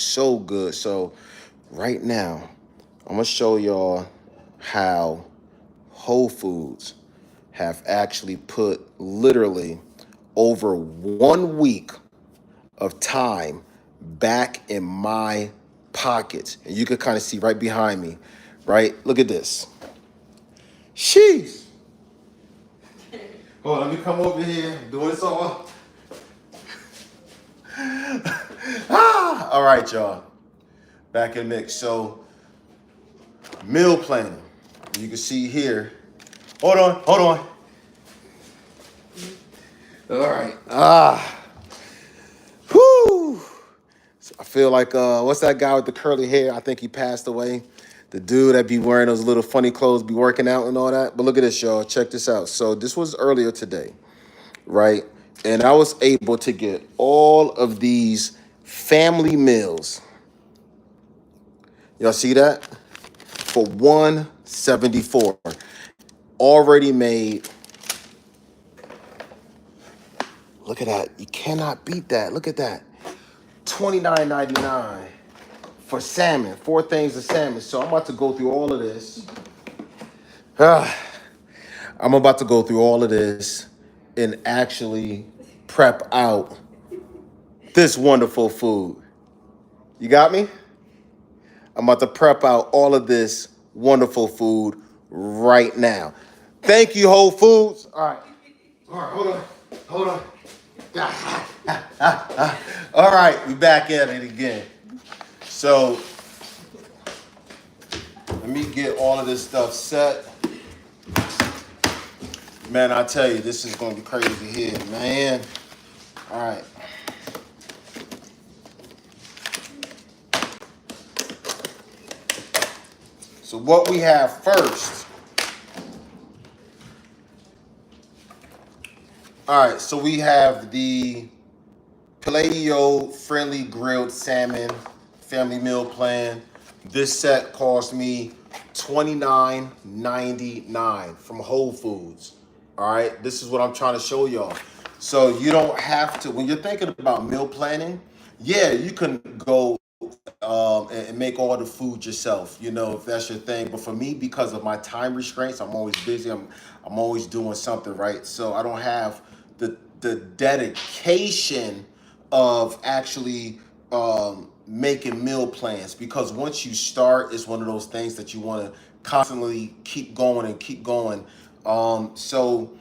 so good. So right now, I'm gonna show y'all how Whole Foods have actually put literally over 1 week of time back in my pockets. And you can kind of see right behind me, right? Look at this. Sheesh. Hold on, let me come over here. I'm doing this all. All right, y'all. Back in the mix. So, meal planning. You can see here. Hold on. All right. Whoo. So I feel like what's that guy with the curly hair? I think he passed away. The dude that be wearing those little funny clothes, be working out and all that. But look at this, y'all. Check this out. So this was earlier today, right? And I was able to get all of these family meals. Y'all see that? For 174. Already made. Look at that. You cannot beat that. Look at that. $29.99 for salmon. 4 things of salmon. So I'm about to go through all of this. I'm about to go through all of this and actually prep out this wonderful food. You got me? I'm about to prep out all of this wonderful food right now. Thank you, Whole Foods. All right, hold on. All right, we back at it again. So let me get all of this stuff set. Man, I tell you, this is gonna be crazy here, man. All right. So what we have first. All right, so we have the Paleo Friendly Grilled Salmon Family Meal Plan. This set cost me $29.99 from Whole Foods. All right, this is what I'm trying to show y'all. So you don't have to, when you're thinking about meal planning, yeah, you can go and make all the food yourself, you know, if that's your thing. But for me, because of my time restraints, I'm always busy. I'm always doing something, right? So I don't have the dedication of actually making meal plans, because once you start, it's one of those things that you want to constantly keep going and keep going. So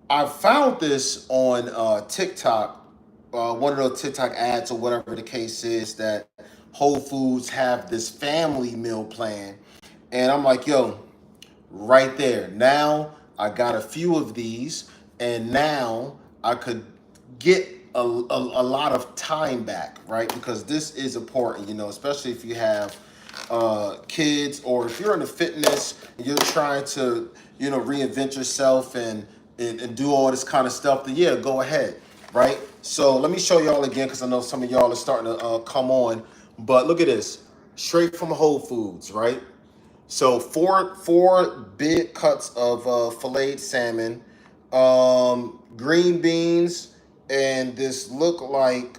I found this on TikTok, one of those TikTok ads or whatever the case is, that Whole Foods have this family meal plan. And I'm like, yo, right there. Now I got a few of these, and now I could get a lot of time back, right? Because this is important, you know, especially if you have kids, or if you're into fitness and you're trying to, you know, reinvent yourself and do all this kind of stuff, then yeah, go ahead, right? So let me show y'all again, because I know some of y'all are starting to come on. But look at this, straight from Whole Foods, right? So four big cuts of filleted salmon, green beans, and this look like,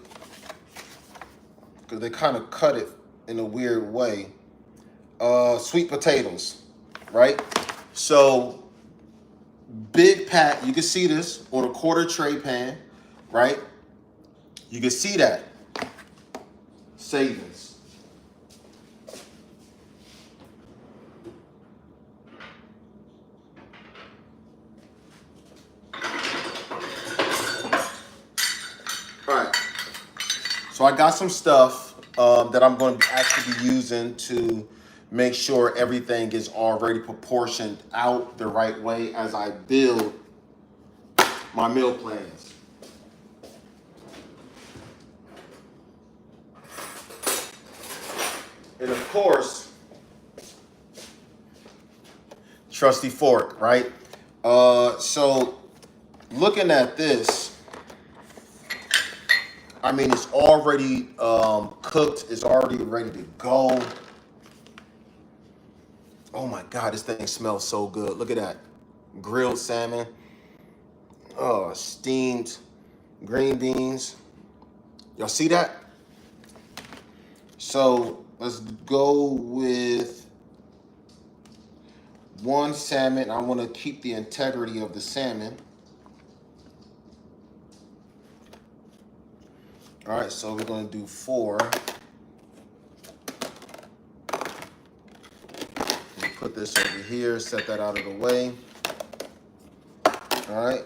because they kind of cut it in a weird way, sweet potatoes, right? So big pack. You can see this on a quarter tray pan, right? You can see that savings. All right. So I got some stuff that I'm going to actually be using to make sure everything is already proportioned out the right way as I build my meal plans. And of course, trusty fork, right? So looking at this, I mean, it's already cooked. It's already ready to go. Oh my God, this thing smells so good. Look at that. Grilled salmon. Oh, steamed green beans. Y'all see that? So let's go with one salmon. I want to keep the integrity of the salmon. All right, so we're going to do 4. Put this over here, set that out of the way. All right.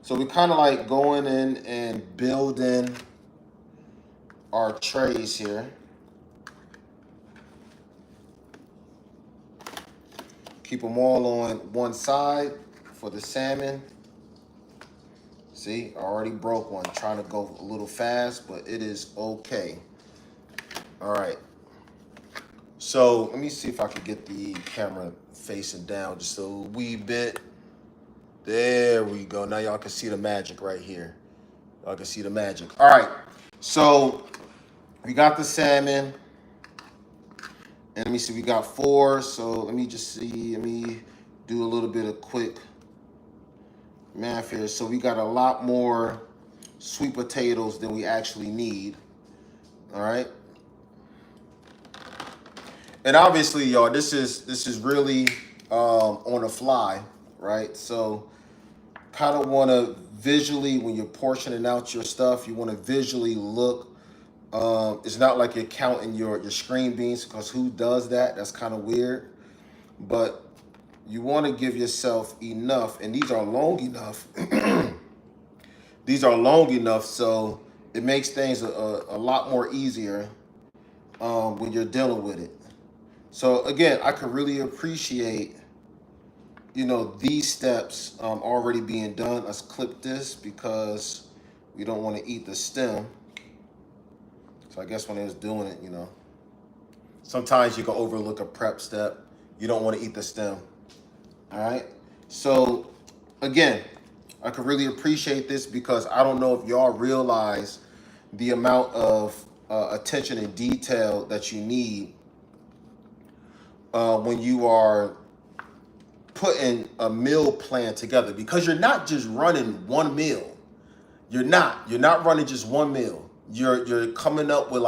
So we kind of like going in and building our trays here. Keep them all on one side for the salmon. See, I already broke one, trying to go a little fast, but it is okay. All right. So let me see if I can get the camera facing down just a wee bit. There we go. Now y'all can see the magic right here. Y'all can see the magic. All right. So we got the salmon. And let me see, we got 4. So let me just see. Let me do a little bit of quick math here. So we got a lot more sweet potatoes than we actually need. All right. And obviously, y'all, this is really on the fly, right? So kind of want to visually, when you're portioning out your stuff, you want to visually look. It's not like you're counting your screen beans, because who does that? That's kind of weird. But you want to give yourself enough, and these are long enough. These are long enough, so it makes things a lot more easier when you're dealing with it. So again, I could really appreciate, these steps already being done. Let's clip this because we don't want to eat the stem. So I guess when they was doing it, sometimes you can overlook a prep step. You don't want to eat the stem. All right. So again, I could really appreciate this because I don't know if y'all realize the amount of attention and detail that you need when you are putting a meal plan together, because you're not just running one meal. You're not running just one meal. You're coming up with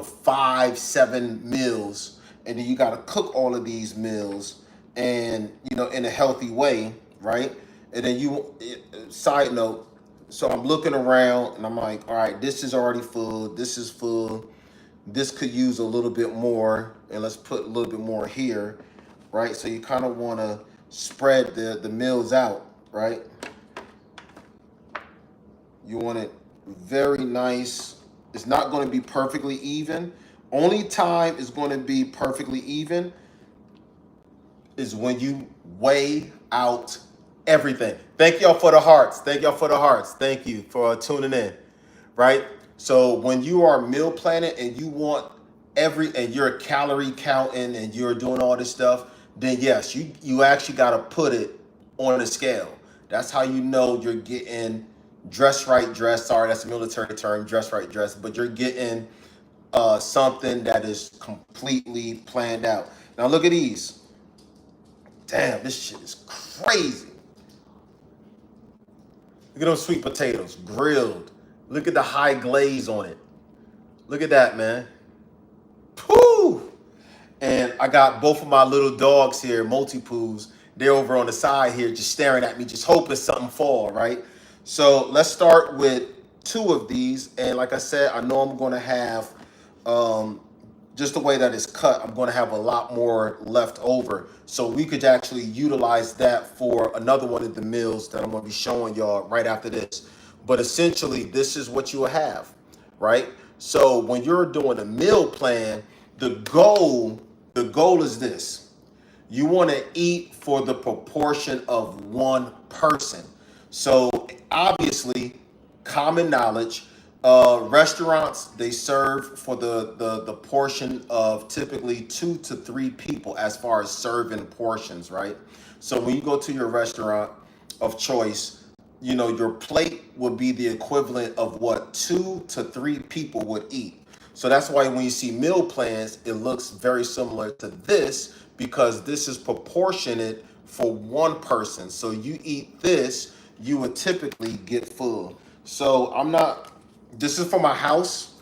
5, 7 meals, and then you got to cook all of these meals and in a healthy way, right? And then side note, so I'm looking around and I'm like, all right, this is already full. This is full. This could use a little bit more, and let's put a little bit more here, right? So you kind of want to spread the meals out, right? You want it very nice. It's not going to be perfectly even. Only time it's going to be perfectly even is when you weigh out everything. Thank y'all for the hearts. Thank y'all for the hearts. Thank you for tuning in, right? So when you are meal planning and you want and you're calorie counting and you're doing all this stuff, then yes, you actually got to put it on a scale. That's how you know you're getting dress right dress. Sorry, that's a military term, dress right dress, but you're getting something that is completely planned out. Now look at these. Damn, this shit is crazy. Look at those sweet potatoes, grilled. Look at the high glaze on it. Look at that, man. Whew. And I got both of my little dogs here, multi-poos. They're over on the side here just staring at me, just hoping something fall, right? So let's start with 2 of these. And like I said, I know I'm going to have, just the way that it's cut, I'm going to have a lot more left over. So we could actually utilize that for another one of the meals that I'm going to be showing y'all right after this. But essentially, this is what you will have, right? So when you're doing a meal plan, the goal is this. You want to eat for the proportion of one person. So obviously, common knowledge, restaurants, they serve for the portion of typically 2 to 3 people as far as serving portions, right? So when you go to your restaurant of choice, your plate would be the equivalent of what 2 to 3 people would eat. So that's why when you see meal plans, it looks very similar to this, because this is proportionate for one person. So you eat this, you would typically get full. So this is for my house.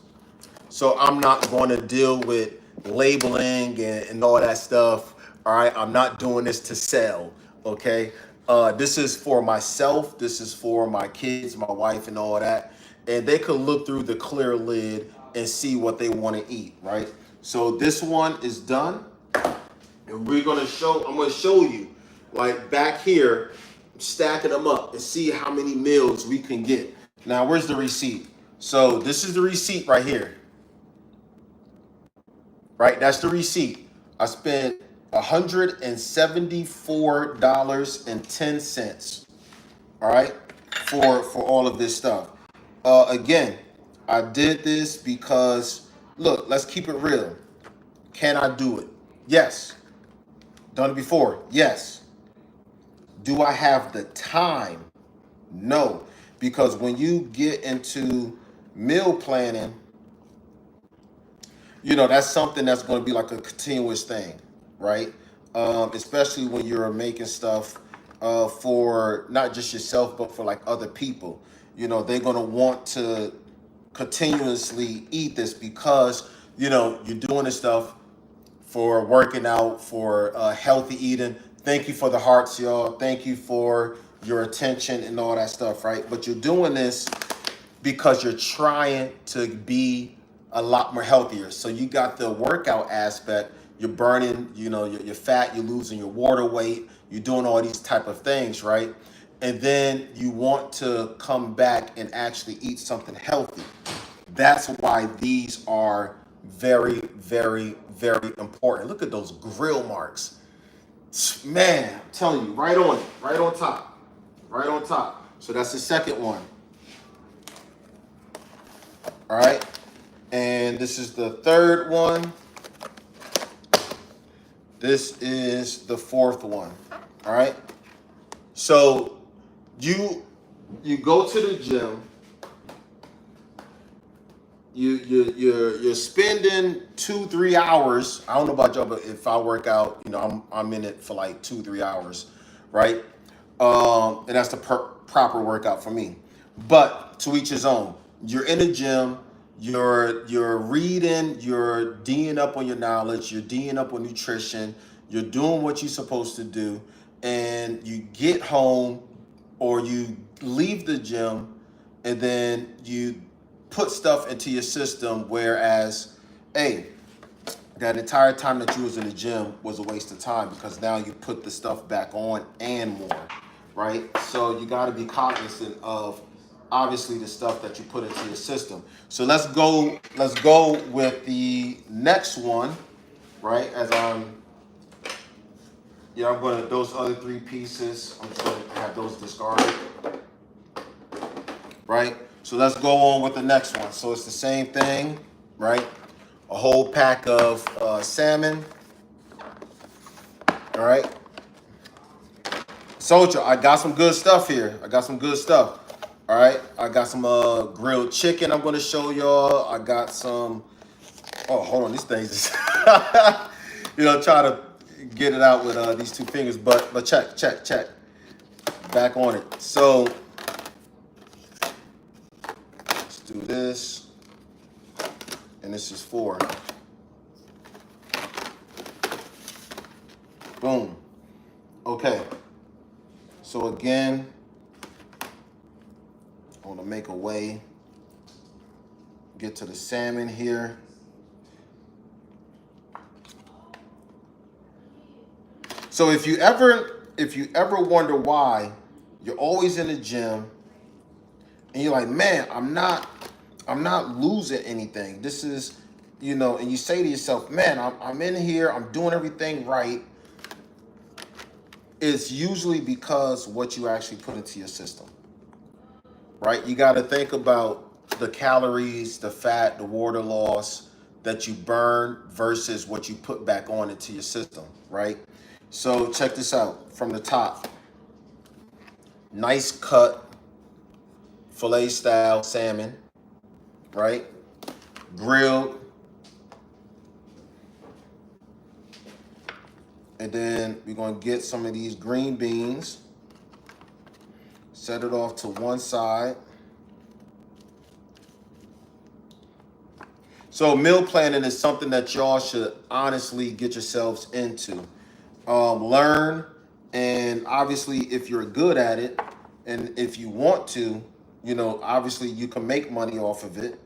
So I'm not going to deal with labeling and all that stuff. All right, I'm not doing this to sell. Okay, this is for myself. This is for my kids, my wife, and all that. And they could look through the clear lid and see what they want to eat. Right. So this one is done, and we're gonna show. I'm gonna show you, like back here, stacking them up and see how many meals we can get. Now, where's the receipt? So this is the receipt right here. Right, that's the receipt. I spent $174.10. All right, for all of this stuff. Again, I did this because look, let's keep it real. Can I do it? Yes. Done it before? Yes. Do I have the time? No. Because when you get into meal planning, that's something that's going to be like a continuous thing, right? Especially when you're making stuff for not just yourself, but for like other people. They're going to want to continuously eat this because, you're doing this stuff for working out, for healthy eating. Thank you for the hearts, y'all. Thank you for your attention and all that stuff, right? But you're doing this because you're trying to be a lot more healthier. So you got the workout aspect, you're burning, your fat, you're losing your water weight, you're doing all these type of things, right? And then you want to come back and actually eat something healthy. That's why these are very, very, very important. Look at those grill marks. Man, I'm telling you, right on it, right on top, right on top. So that's the second one. All right. And this is the third one. This is the fourth one. All right. So you go to the gym. You're spending 2-3 hours. I don't know about y'all, but if I work out, I'm in it for like 2-3 hours, right? And that's the proper workout for me. But to each his own. You're in the gym. You're reading. You're D'ing up on your knowledge. You're D'ing up on nutrition. You're doing what you're supposed to do, and you get home, or you leave the gym, and then you put stuff into your system, whereas, hey, that entire time that you was in the gym was a waste of time because now you put the stuff back on and more, right? So you got to be cognizant of obviously the stuff that you put into your system. So let's go with the next one, right? I'm going to, those other three pieces, I'm just going to have those discarded, right? So let's go on with the next one. So it's the same thing, right? A whole pack of salmon. All right. Soldier, I got some good stuff here. All right. I got some grilled chicken I'm going to show y'all. I got some. Oh, hold on. These things is, try to get it out with these two fingers. But check. Back on it. So let's do this. And this is 4. Boom. Okay. So again, I want to make a way, get to the salmon here. So if you ever wonder why you're always in the gym and you're like, man, I'm not losing anything. This is, and you say to yourself, man, I'm in here, I'm doing everything right. It's usually because what you actually put into your system, right? You got to think about the calories, the fat, the water loss that you burn versus what you put back on into your system, right? So check this out from the top. Nice cut, filet style salmon, right? Grilled. And then we're going to get some of these green beans, set it off to one side. So meal planning is something that y'all should honestly get yourselves into. Learn, and obviously if you're good at it and if you want to, obviously you can make money off of it,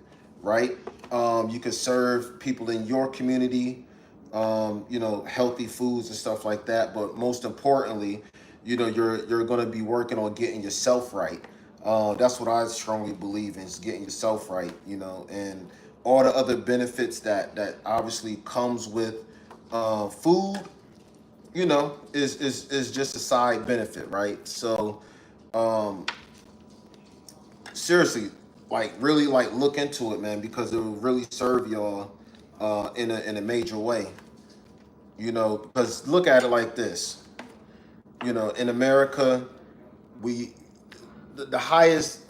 right? You can serve people in your community, healthy foods and stuff like that. But most importantly, you're going to be working on getting yourself right. That's what I strongly believe in, is getting yourself right, and all the other benefits that obviously comes with food, is just a side benefit, right? So seriously, like really like look into it, man, because it will really serve y'all in a major way. Because look at it like this. In America, we the highest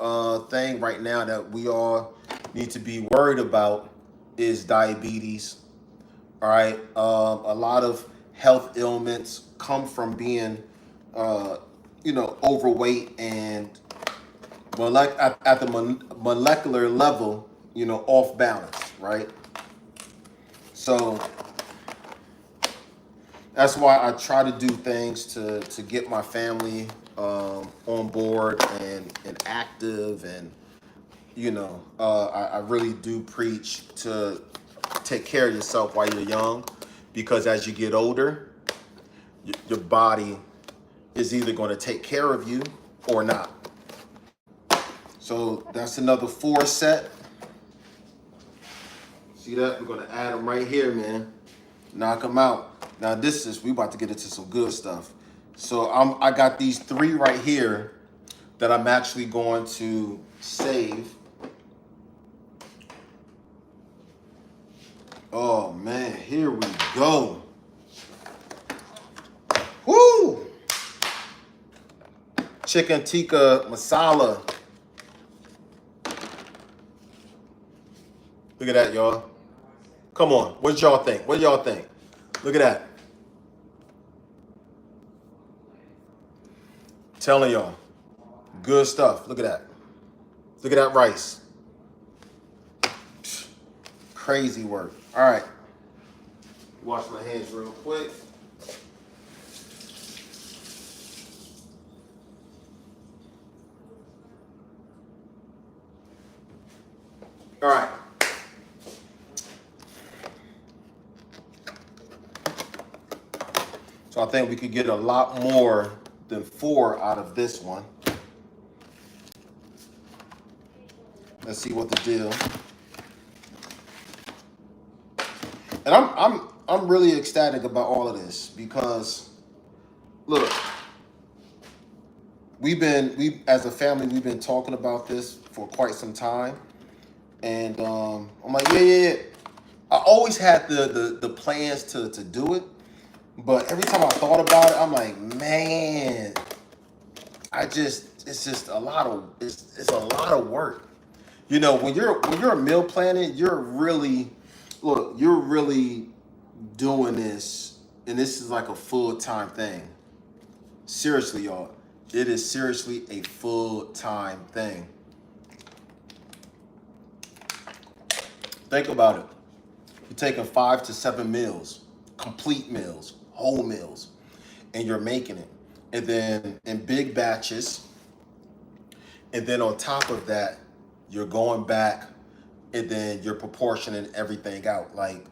thing right now that we all need to be worried about is diabetes. All right, a lot of health ailments come from being, overweight and at the molecular level, off balance, right? So that's why I try to do things to get my family on board and active, and I really do preach to take care of yourself while you're young, because as you get older, your body is either going to take care of you or not. So that's another 4 set. See that? We're going to add them right here, man. Knock them out. Now we about to get into some good stuff. So I got these 3 right here that I'm actually going to save. Oh man, here we go. Woo! Chicken tikka masala. Look at that, y'all. Come on, what y'all think? What y'all think? Look at that. Telling y'all, good stuff. Look at that. Look at that rice. Crazy work. All right. Wash my hands real quick. All right. So I think we could get a lot more than 4 out of this one. Let's see what the deal. And I'm really ecstatic about all of this, because look, we as a family, we've been talking about this for quite some time. And I'm like, yeah. I always had the plans to do it, but every time I thought about it, I'm like, man, it's just a lot of work. When you're meal planning, you're really doing this, and this is like a full-time thing. Seriously, y'all, it is seriously a full-time thing. Think about it. You're taking 5 to 7 meals, complete meals, whole meals, and you're making it. And then in big batches. And then on top of that, you're going back and then you're proportioning everything out. Like,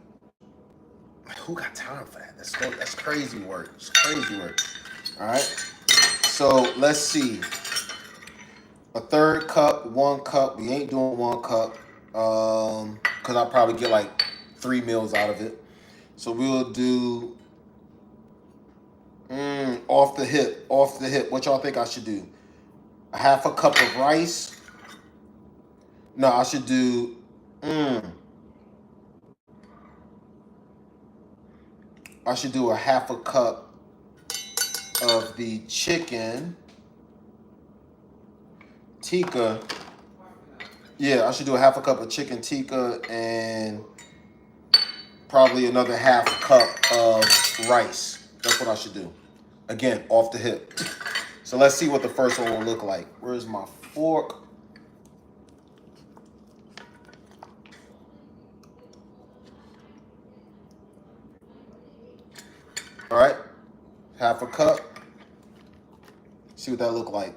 who got time for that? That's crazy work. It's crazy work. All right. So let's see. A 1/3 cup, 1 cup. We ain't doing 1 cup. Because I'll probably get like 3 meals out of it. So we'll do off the hip. What y'all think I should do? A 1/2 cup of rice. No, I should do I should do a 1/2 cup of the chicken tikka. Yeah, I should do a 1/2 cup of chicken tikka and probably another 1/2 cup of rice. That's what I should do. Again, off the hip. So let's see what the first one will look like. Where's my fork? All right, half a cup. See what that look like.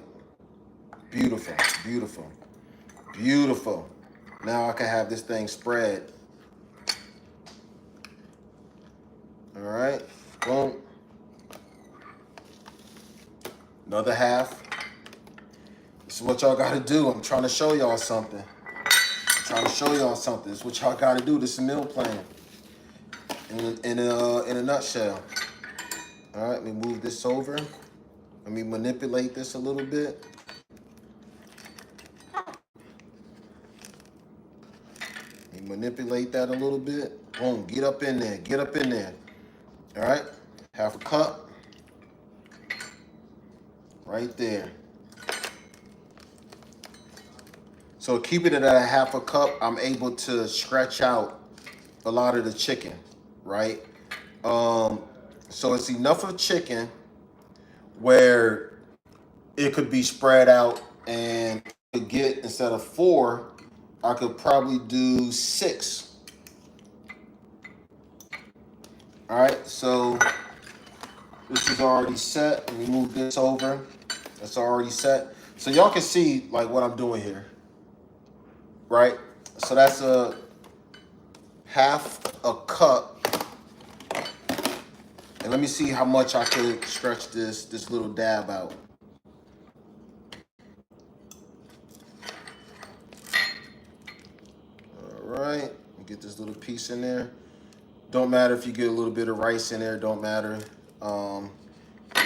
Beautiful, beautiful, beautiful. Now I can have this thing spread. All right, boom. Another half. This is what y'all gotta do. I'm trying to show y'all something. This is what y'all gotta do. This is meal plan in a nutshell. All right, let me move this over. Let me manipulate this a little bit. Let me manipulate that a little bit. Boom, get up in there, get up in there. All right, half a cup. Right there. So keeping it at a half a cup, I'm able to stretch out a lot of the chicken, right? So it's enough of chicken where it could be spread out and I could get, instead of 4, I could probably do 6. All right, so this is already set. Let me move this over. That's already set. So y'all can see like what I'm doing here, right? So that's a half a cup. And let me see how much I could stretch this little dab out. All right, get this little piece in there. Don't matter if you get a little bit of rice in there, don't matter. What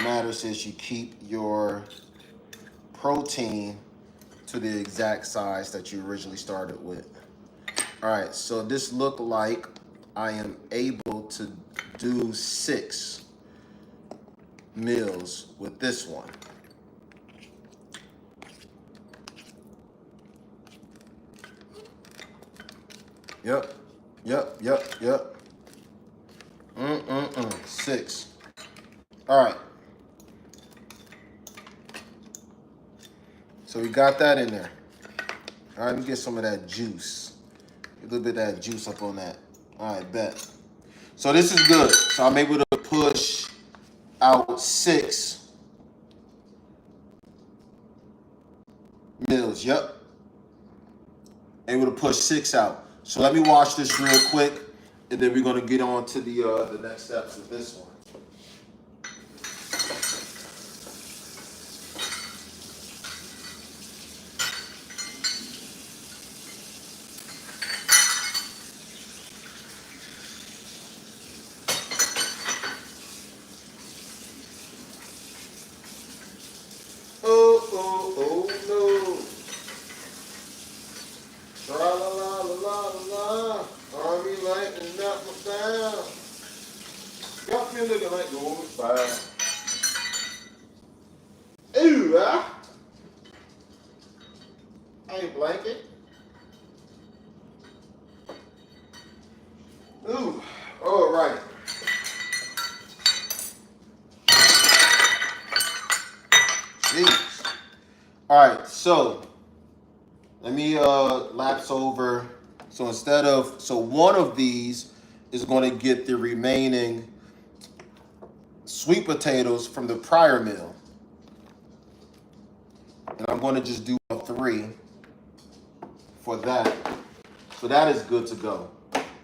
matters is you keep your protein to the exact size that you originally started with. All right, so this looked like I am able to do 6 meals with this one. Yep. 6. All right. So we got that in there. All right, let me get some of that juice. Get a little bit of that juice up on that. All right, bet. So this is good. So I'm able to push out 6 meals. Yep. Able to push 6 out. So let me watch this real quick, and then we're gonna get on to the next steps of this one. Oh no. Tra la la la la la. Army lightning up my style. Got me looking like the woman's fire. Ooh, hey, blanket. Ooh, all right. Jeez. All right, so let me lapse over. So so one of these is going to get the remaining sweet potatoes from the prior meal. And I'm going to just do a 3 for that. So that is good to go.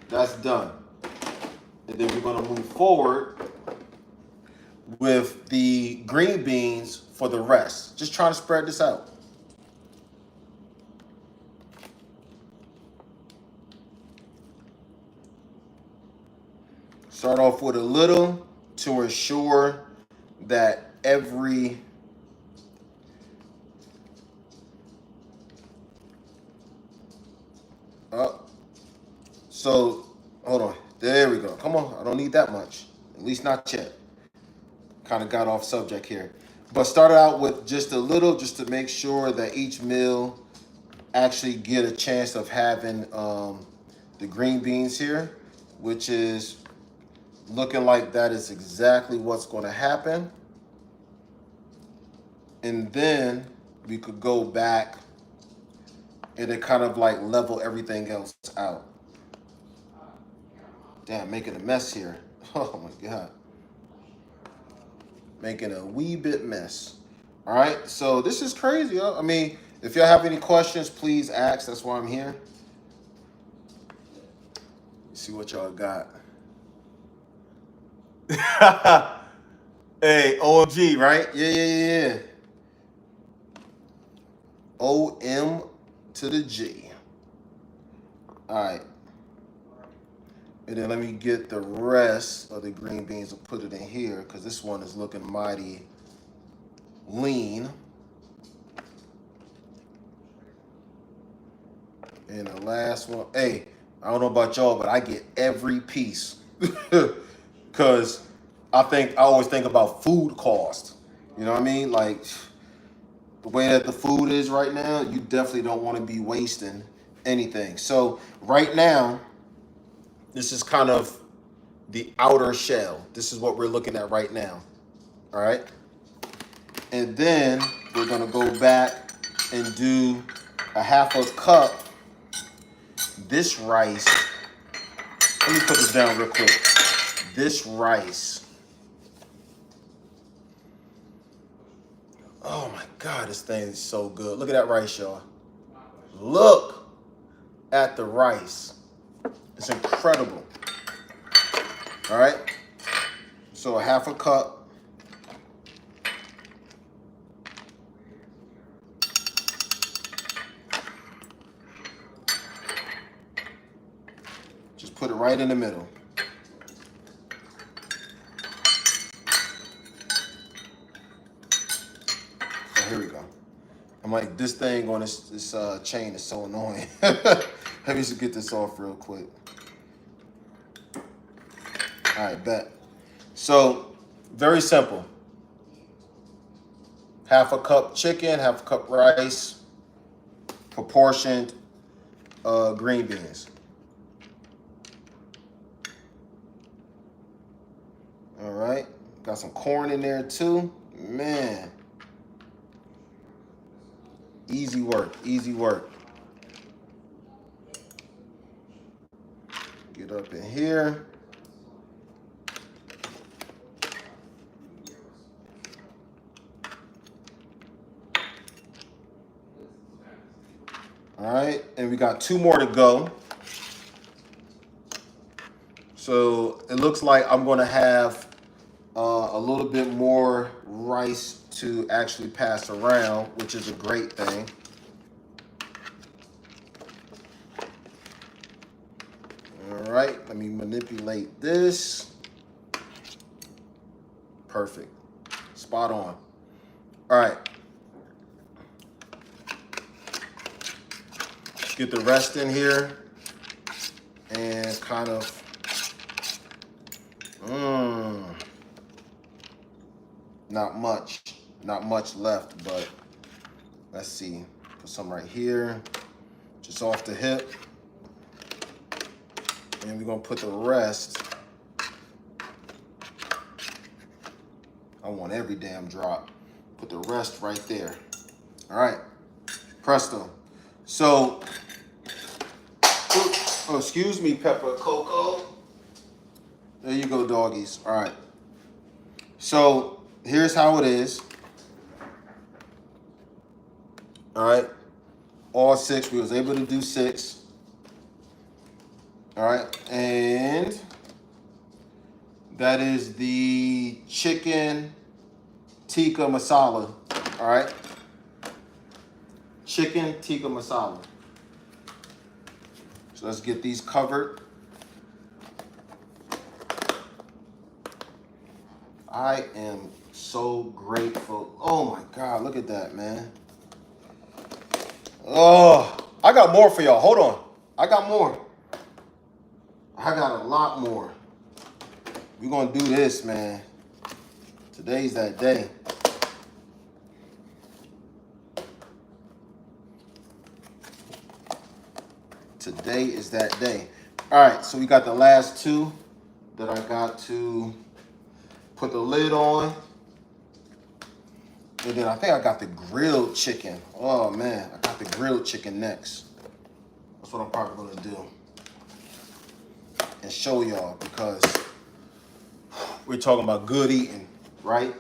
That's done. And then we're going to move forward with the green beans for the rest. Just trying to spread this out. Start off with a little to ensure that every so hold on. There we go. Come on. I don't need that much. At least not yet. Kind of got off subject here. But started out with just a little, just to make sure that each meal actually get a chance of having the green beans here, which is looking like that is exactly what's going to happen. And then we could go back and it kind of like level everything else out. Damn, making a mess here. Oh my God. Making a wee bit mess. All right, so this is crazy. Huh? I mean, if y'all have any questions, please ask. That's why I'm here. Let's see what y'all got. Hey, OMG, right? Yeah. OM to the G. All right. And then let me get the rest of the green beans and put it in here because this one is looking mighty lean. And the last one, hey, I don't know about y'all, but I get every piece because I always think about food cost. You know what I mean? Like the way that the food is right now, you definitely don't want to be wasting anything. So right now, this is kind of the outer shell. This is what we're looking at right now. All right. And then we're gonna go back and do a half a cup this rice. Let me put this down real quick. This rice. Oh my God, this thing is so good. Look at that rice, y'all. Look at the rice. It's incredible. All right. So a half a cup. Just put it right in the middle. Oh, here we go. I'm like, this thing on this chain is so annoying. Let me just get this off real quick. All right, bet. So, very simple. Half a cup chicken, half a cup rice, proportioned green beans. All right, got some corn in there too. Man, easy work, easy work. Get up in here. All right, and we got 2 more to go. So it looks like I'm gonna have a little bit more rice to actually pass around, which is a great thing. All right, let me manipulate this. Perfect, spot on. All right. Get the rest in here and kind of, not much left, but let's see. Put some right here, just off the hip. And we're gonna put the rest. I want every damn drop. Put the rest right there. All right, presto. So, oh, excuse me, Pepper Coco. There you go, doggies. All right. So here's how it is. All right. All 6. We was able to do 6. All right. And that is the chicken tikka masala. All right. Chicken tikka masala. So let's get these covered. I am so grateful. Oh my God, look at that, man. Oh, I got more for y'all. Hold on. I got more. I got a lot more. We're gonna do this, man. Today's that day. Today is that day. All right, so we got the last 2 that I got to put the lid on. And then I think I got the grilled chicken. Oh man, I got the grilled chicken next. That's what I'm probably gonna do. And show y'all, because we're talking about good eating, right?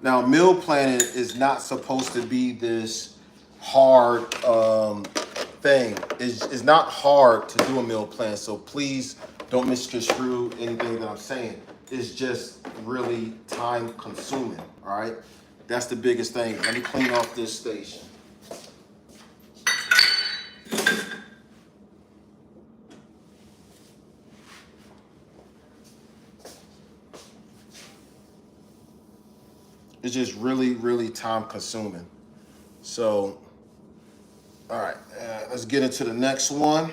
Now, meal planning is not supposed to be this hard thing. It's not hard to do a meal plan, so please don't misconstrue anything that I'm saying. It's just really time consuming, all right? That's the biggest thing. Let me clean off this station. It's just really, really time consuming. So, all right, let's get into the next one.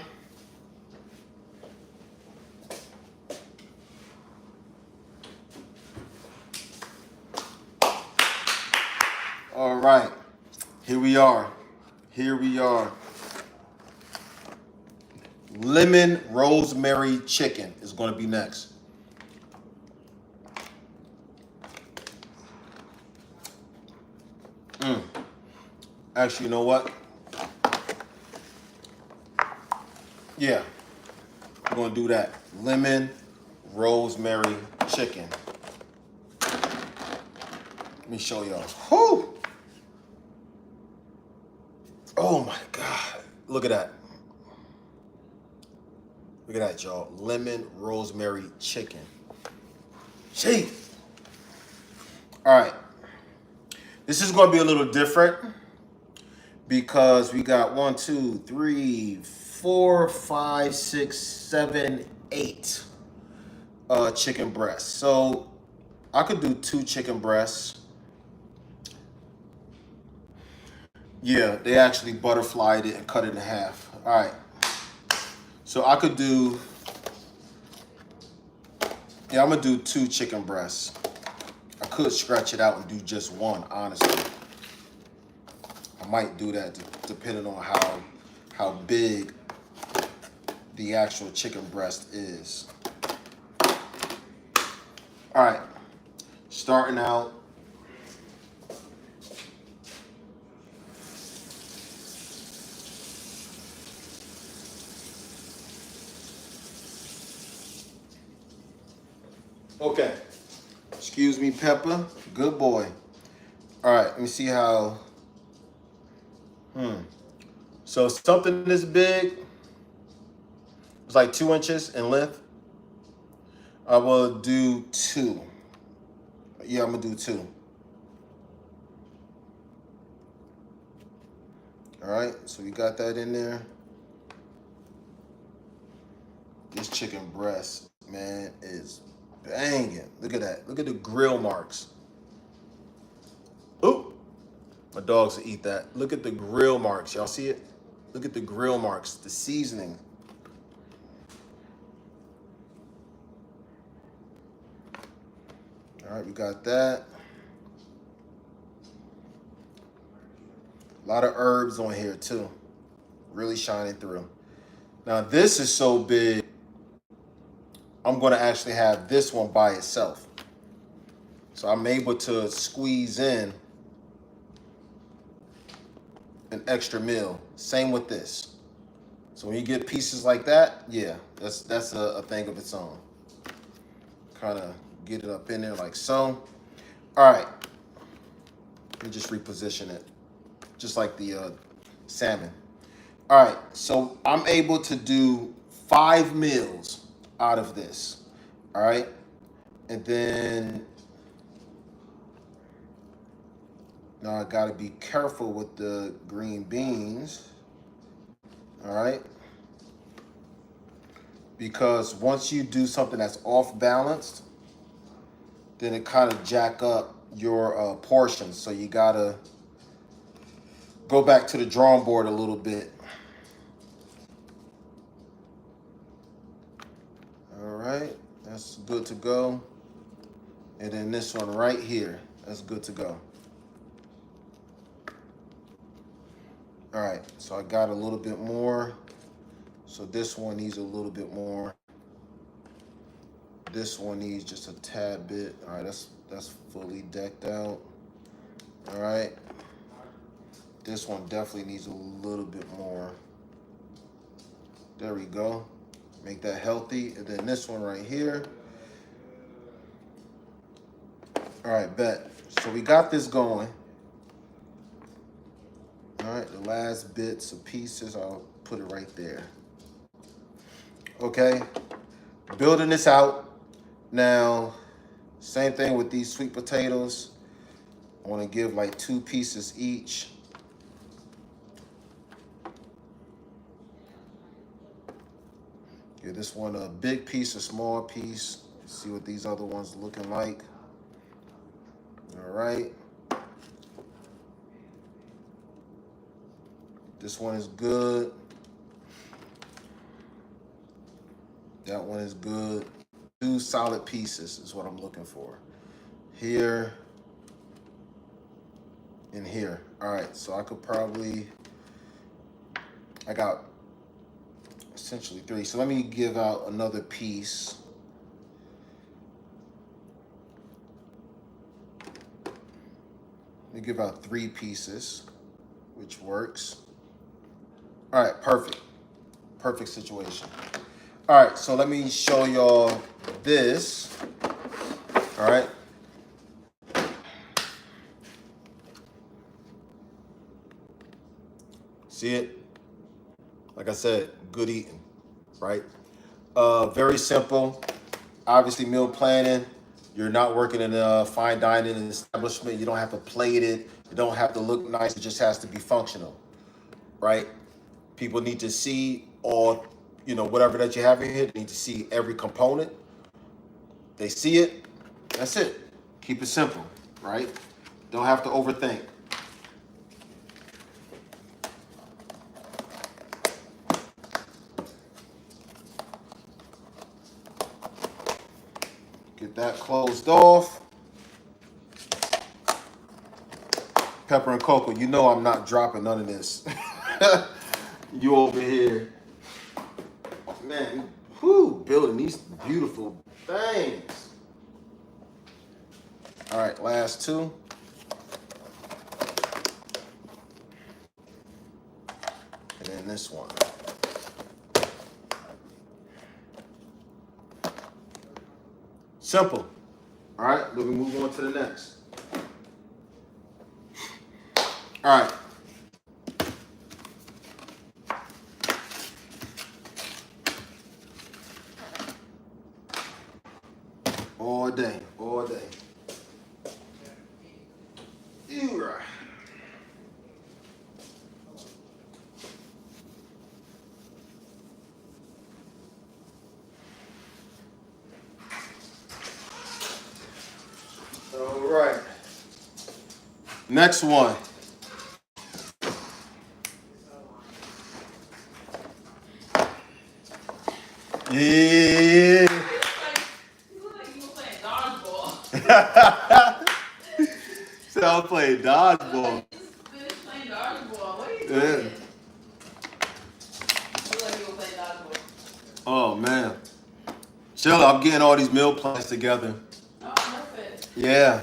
All right, here we are. Here we are. Lemon rosemary chicken is going to be next. Actually, you know what? Yeah, we're going to do that. Lemon rosemary chicken. Let me show y'all. Whew. Oh my God. Look at that. Look at that, y'all. Lemon rosemary chicken. Gee. All right. This is going to be a little different because we got 1, 2, 3, 4, 5, 6, 7, 8 chicken breasts. So I could do 2 chicken breasts. Yeah, they actually butterflied it and cut it in half. All right. So I could do, yeah, I'm gonna do 2 chicken breasts. I could stretch it out and do just 1, honestly. I might do that depending on how big the actual chicken breast is. All right, starting out. Okay, excuse me, Pepper. Good boy. All right, let me see how. So something this big, it's like 2 inches in length. I will do 2. Yeah, I'm gonna do 2. All right, so we got that in there. This chicken breast, man, is banging. Look at that. Look at the grill marks. Ooh, my dogs will eat that. Look at the grill marks. Y'all see it? Look at the grill marks, the seasoning. All right, we got that. A lot of herbs on here too. Really shining through. Now this is so big, I'm gonna actually have this one by itself. So I'm able to squeeze in an extra meal. Same with this. So when you get pieces like that, yeah, that's a thing of its own. Kind of get it up in there like so. All right, let me just reposition it, just like the salmon. All right, so I'm able to do 5 meals out of this. All right, and then now I gotta be careful with the green beans. All right, because once you do something that's off balanced, then it kind of jack up your portions. So you gotta go back to the drawing board a little bit. All right, that's good to go. And then this one right here, that's good to go. All right, so I got a little bit more. So this one needs a little bit more. This one needs just a tad bit. All right, that's fully decked out. All right. This one definitely needs a little bit more. There we go. Make that healthy. And then this one right here. All right, bet. So we got this going. All right, the last bits of pieces, I'll put it right there. Okay, building this out. Now, same thing with these sweet potatoes. I want to give like 2 pieces each. Give this one a big piece, a small piece. See what these other ones are looking like. All right. This one is good. That one is good. 2 solid pieces is what I'm looking for. Here and here. All right, so I could probably, I got essentially 3. So let me give out another piece. Let me give out 3 pieces, which works. All right, perfect. Perfect situation. All right, so let me show y'all this. All right. See it? Like I said, good eating, right? Very simple. Obviously, meal planning. You're not working in a fine dining establishment. You don't have to plate it. It don't have to look nice. It just has to be functional, right? People need to see all, whatever that you have in here. They need to see every component. They see it. That's it. Keep it simple, right? Don't have to overthink. Get that closed off. Pepper and cocoa, you know I'm not dropping none of this. You over here. Man, building these beautiful things. All right, last 2. And then this one. Simple. All right, let me move on to the next. All right. All day, all day. You right. All right. Next one. Yeah. You look like you were playing dodgeball. So I was playing dodgeball. You finished playing dodgeball. What are you Yeah. doing? You look like you were playing dodgeball. Oh man. Chill, I'm getting all these meal plans together. Oh, perfect. Yeah.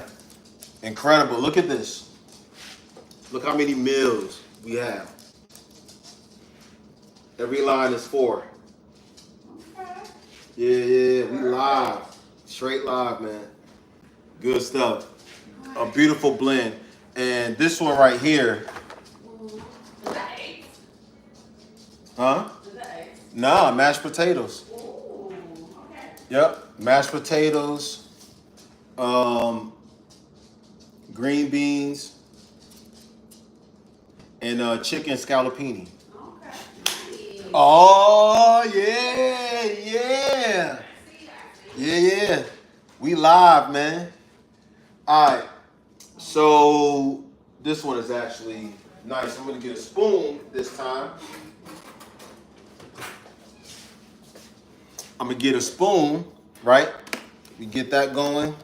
Incredible. Look at this. Look how many meals we have. Every line is 4. Okay. Yeah. We live. Straight live, man. Good stuff. A beautiful blend. And this one right here. Ooh. Is that eggs? Huh? Is that eggs? Nah, mashed potatoes. Ooh. Okay. Yep. Mashed potatoes. Green beans. And chicken scallopini. Okay. Nice. Oh, yeah. Yeah. We live, man. All right. So this one is actually nice. I'm gonna get a spoon this time. I'm gonna get a spoon, right? We get that going.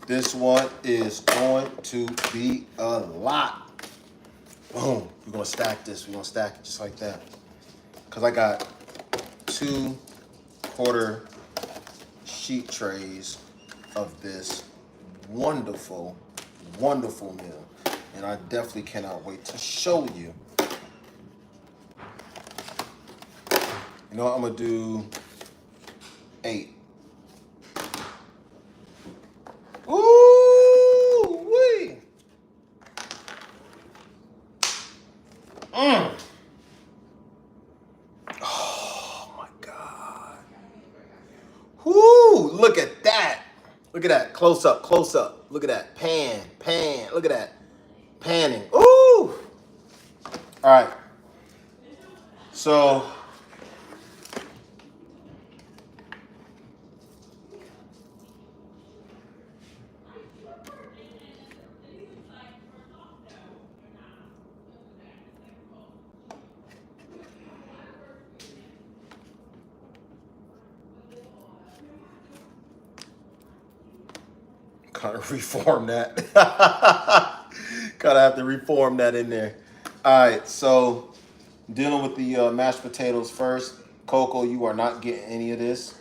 This one is going to be a lot. Boom. We're gonna stack this. We're gonna stack it just like that. Cause I got 2 quarter sheet trays of this wonderful meal. And I definitely cannot wait to show you. You know what? I'm gonna do 8. Ooh wee. Oh my God. Whoo! Look at that. Look at that. Close up, close up. Look at that. Pan, pan. Look at that. Panning. Ooh! All right. So kind of reform that. Kind of have to reform that in there. All right. So dealing with the mashed potatoes first. Coco, you are not getting any of this.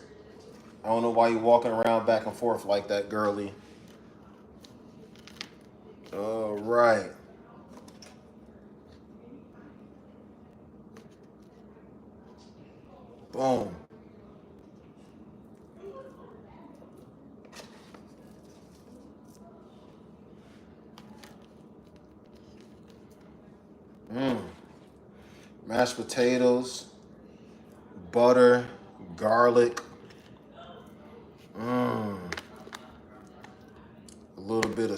I don't know why you're walking around back and forth like that, girly. All right. Boom. Mashed potatoes, butter, garlic. A little bit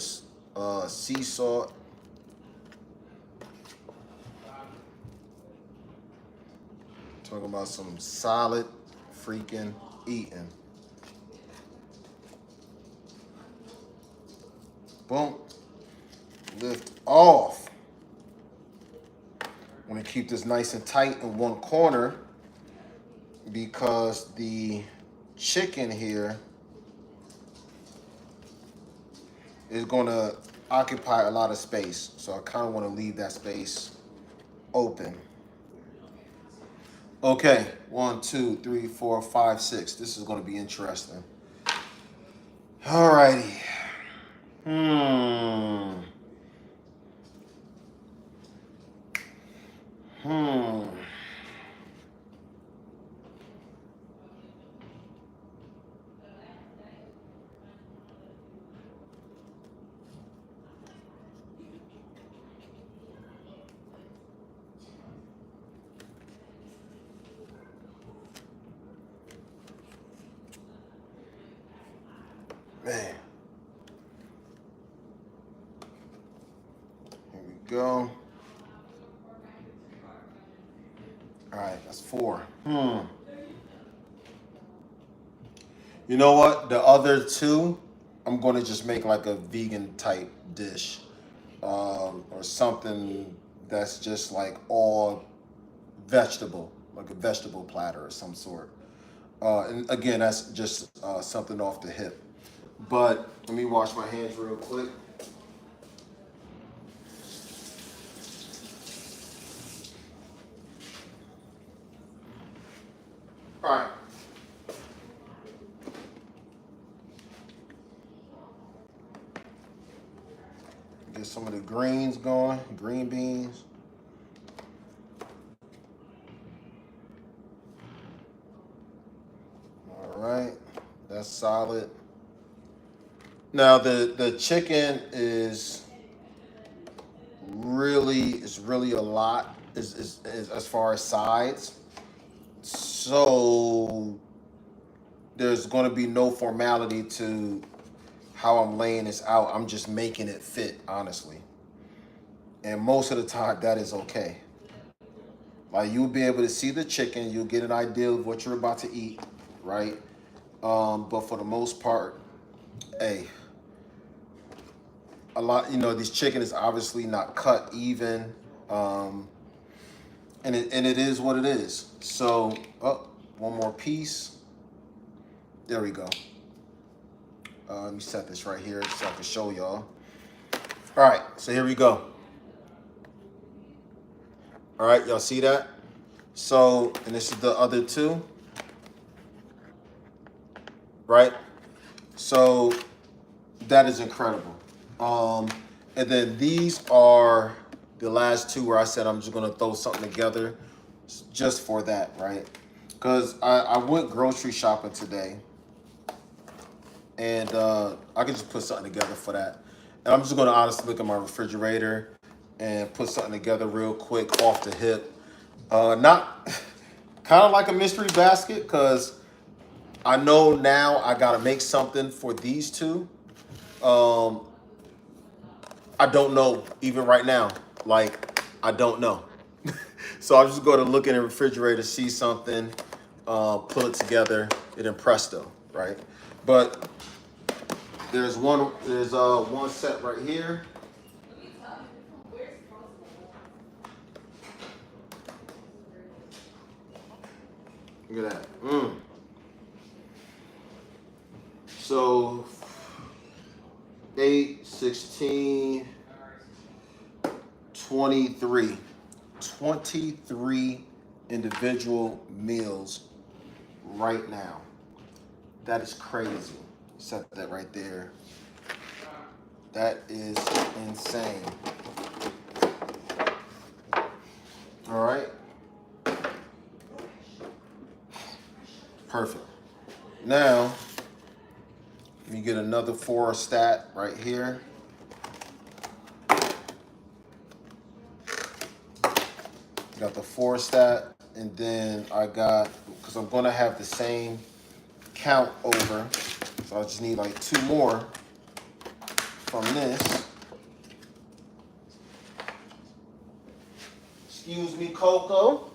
of sea salt. Talking about some solid freaking eating. Boom. Lift off. Want to keep this nice and tight in one corner because the chicken here is going to occupy a lot of space. So I kind of want to leave that space open. Okay, 1, 2, 3, 4, 5, 6. This is going to be interesting. Alrighty. Man. Here we go. All right, that's 4. You know what? The other 2, I'm going to just make like a vegan type dish, or something that's just like all vegetable, like a vegetable platter of some sort. And again, that's just something off the hip. But let me wash my hands real quick. All right. Get some of the greens going, green beans. All right, that's solid. Now the chicken is really a lot is as far as sides. So there's going to be no formality to how I'm laying this out. I'm just making it fit, honestly. And most of the time, that is okay. Like you'll be able to see the chicken, you'll get an idea of what you're about to eat, right? But for the most part, hey, a lot, this chicken is obviously not cut even, and it is what it is. So, one more piece. There we go. Let me set this right here so I can show y'all. All right, so here we go. All right, y'all see that? So, and this is the other 2, right? So that is incredible. And then these are the last 2 where I said I'm just gonna throw something together just for that, right? because I went grocery shopping today, and I can just put something together for that. And I'm just gonna honestly look at my refrigerator and put something together real quick off the hip. Not kind of like a mystery basket, because I know now I gotta make something for these two. Um, I don't know even right now. Like, I don't know. So I'm just going to look in the refrigerator, see something, pull it together, and then presto, right? But there's one set right here. Look at that. So 8, 16, 23. 23 individual meals right now. That is crazy. Set that right there. That is insane. All right. Perfect. Now, let me get another 4 stat right here. Got the 4 stat, and then I got, because I'm going to have the same count over, so I just need like 2 more from this. Excuse me, Coco.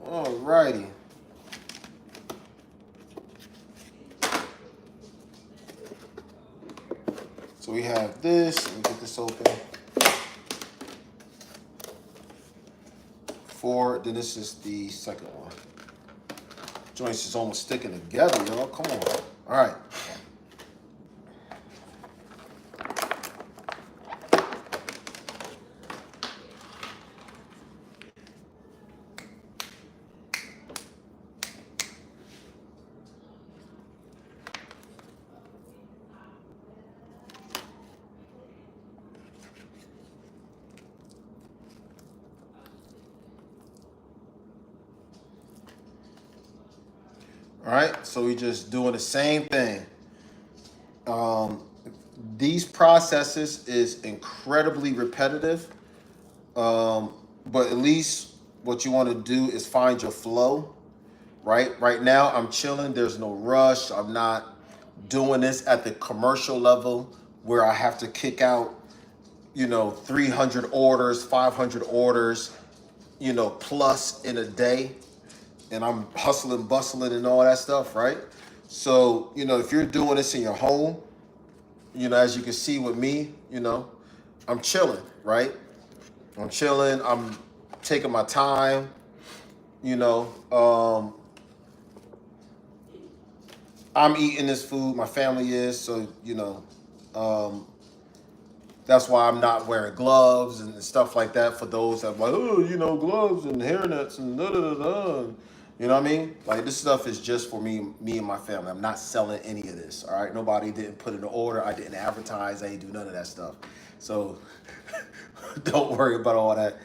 All righty. So we have this. Let me get this open. 4. Then this is the second one. Joints is almost sticking together, y'all. Come on. All right. All right, so we just doing the same thing. These processes is incredibly repetitive, but at least what you want to do is find your flow, right? Right now, I'm chilling. There's no rush. I'm not doing this at the commercial level where I have to kick out, 300 orders, 500 orders, plus in a day. And I'm hustling, bustling, and all that stuff, right? So, if you're doing this in your home, as you can see with me, I'm chilling, right? I'm chilling. I'm taking my time, I'm eating this food. My family is, so, um, that's why I'm not wearing gloves and stuff like that for those that are like, oh, gloves and hairnets and da da da da. You know what I mean? Like, this stuff is just for me and my family. I'm not selling any of this, all right? Nobody didn't put in an order. I didn't advertise. I didn't do none of that stuff. So don't worry about all that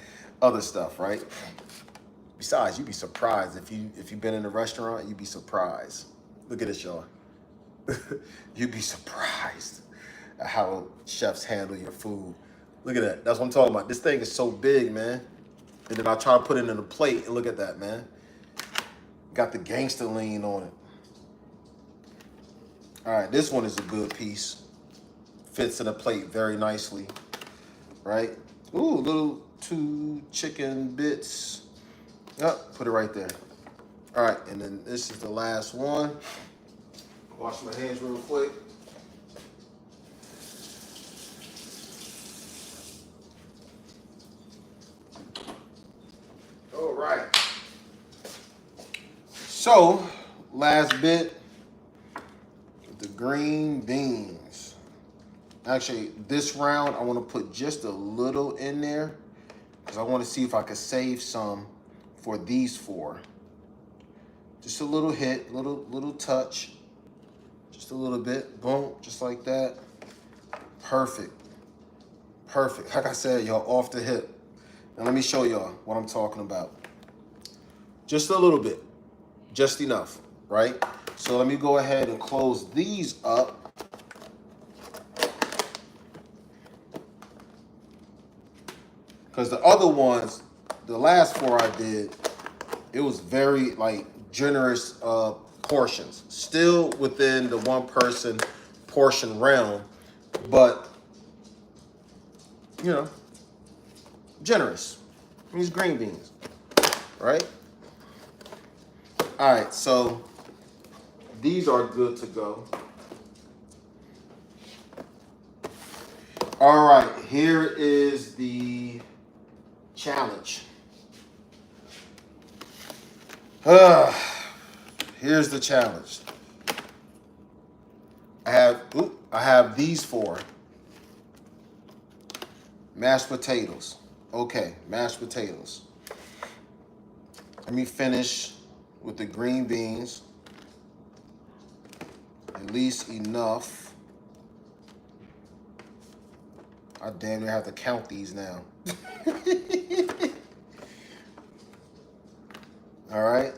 other stuff, right? Besides, you'd be surprised. If you've been in a restaurant, you'd be surprised. Look at this, y'all. You'd be surprised at how chefs handle your food. Look at that. That's what I'm talking about. This thing is so big, man. And then I try to put it in a plate, and look at that, man. Got the gangster lean on it. All right, this one is a good piece. Fits in a plate very nicely, right? Ooh, little 2 chicken bits. Yep, put it right there. All right, and then this is the last one. Wash my hands real quick. All right. So, last bit, the green beans. Actually, this round, I want to put just a little in there because I want to see if I can save some for these 4. Just a little hit, little touch. Just a little bit, boom, just like that. Perfect. Perfect. Like I said, y'all, off the hip. Now let me show y'all what I'm talking about. Just a little bit. just enough, right? So let me go ahead and close these up. Because the other ones, the last four I did, it was very like generous portions. Still within the one person portion realm, but you know, generous. These green beans, right? All right, so these are good to go. All right, here is the challenge. Here's the challenge. I have these four. Mashed potatoes. Okay, mashed potatoes. Let me finish with the green beans. At least enough. I damn near have to count these now. All right.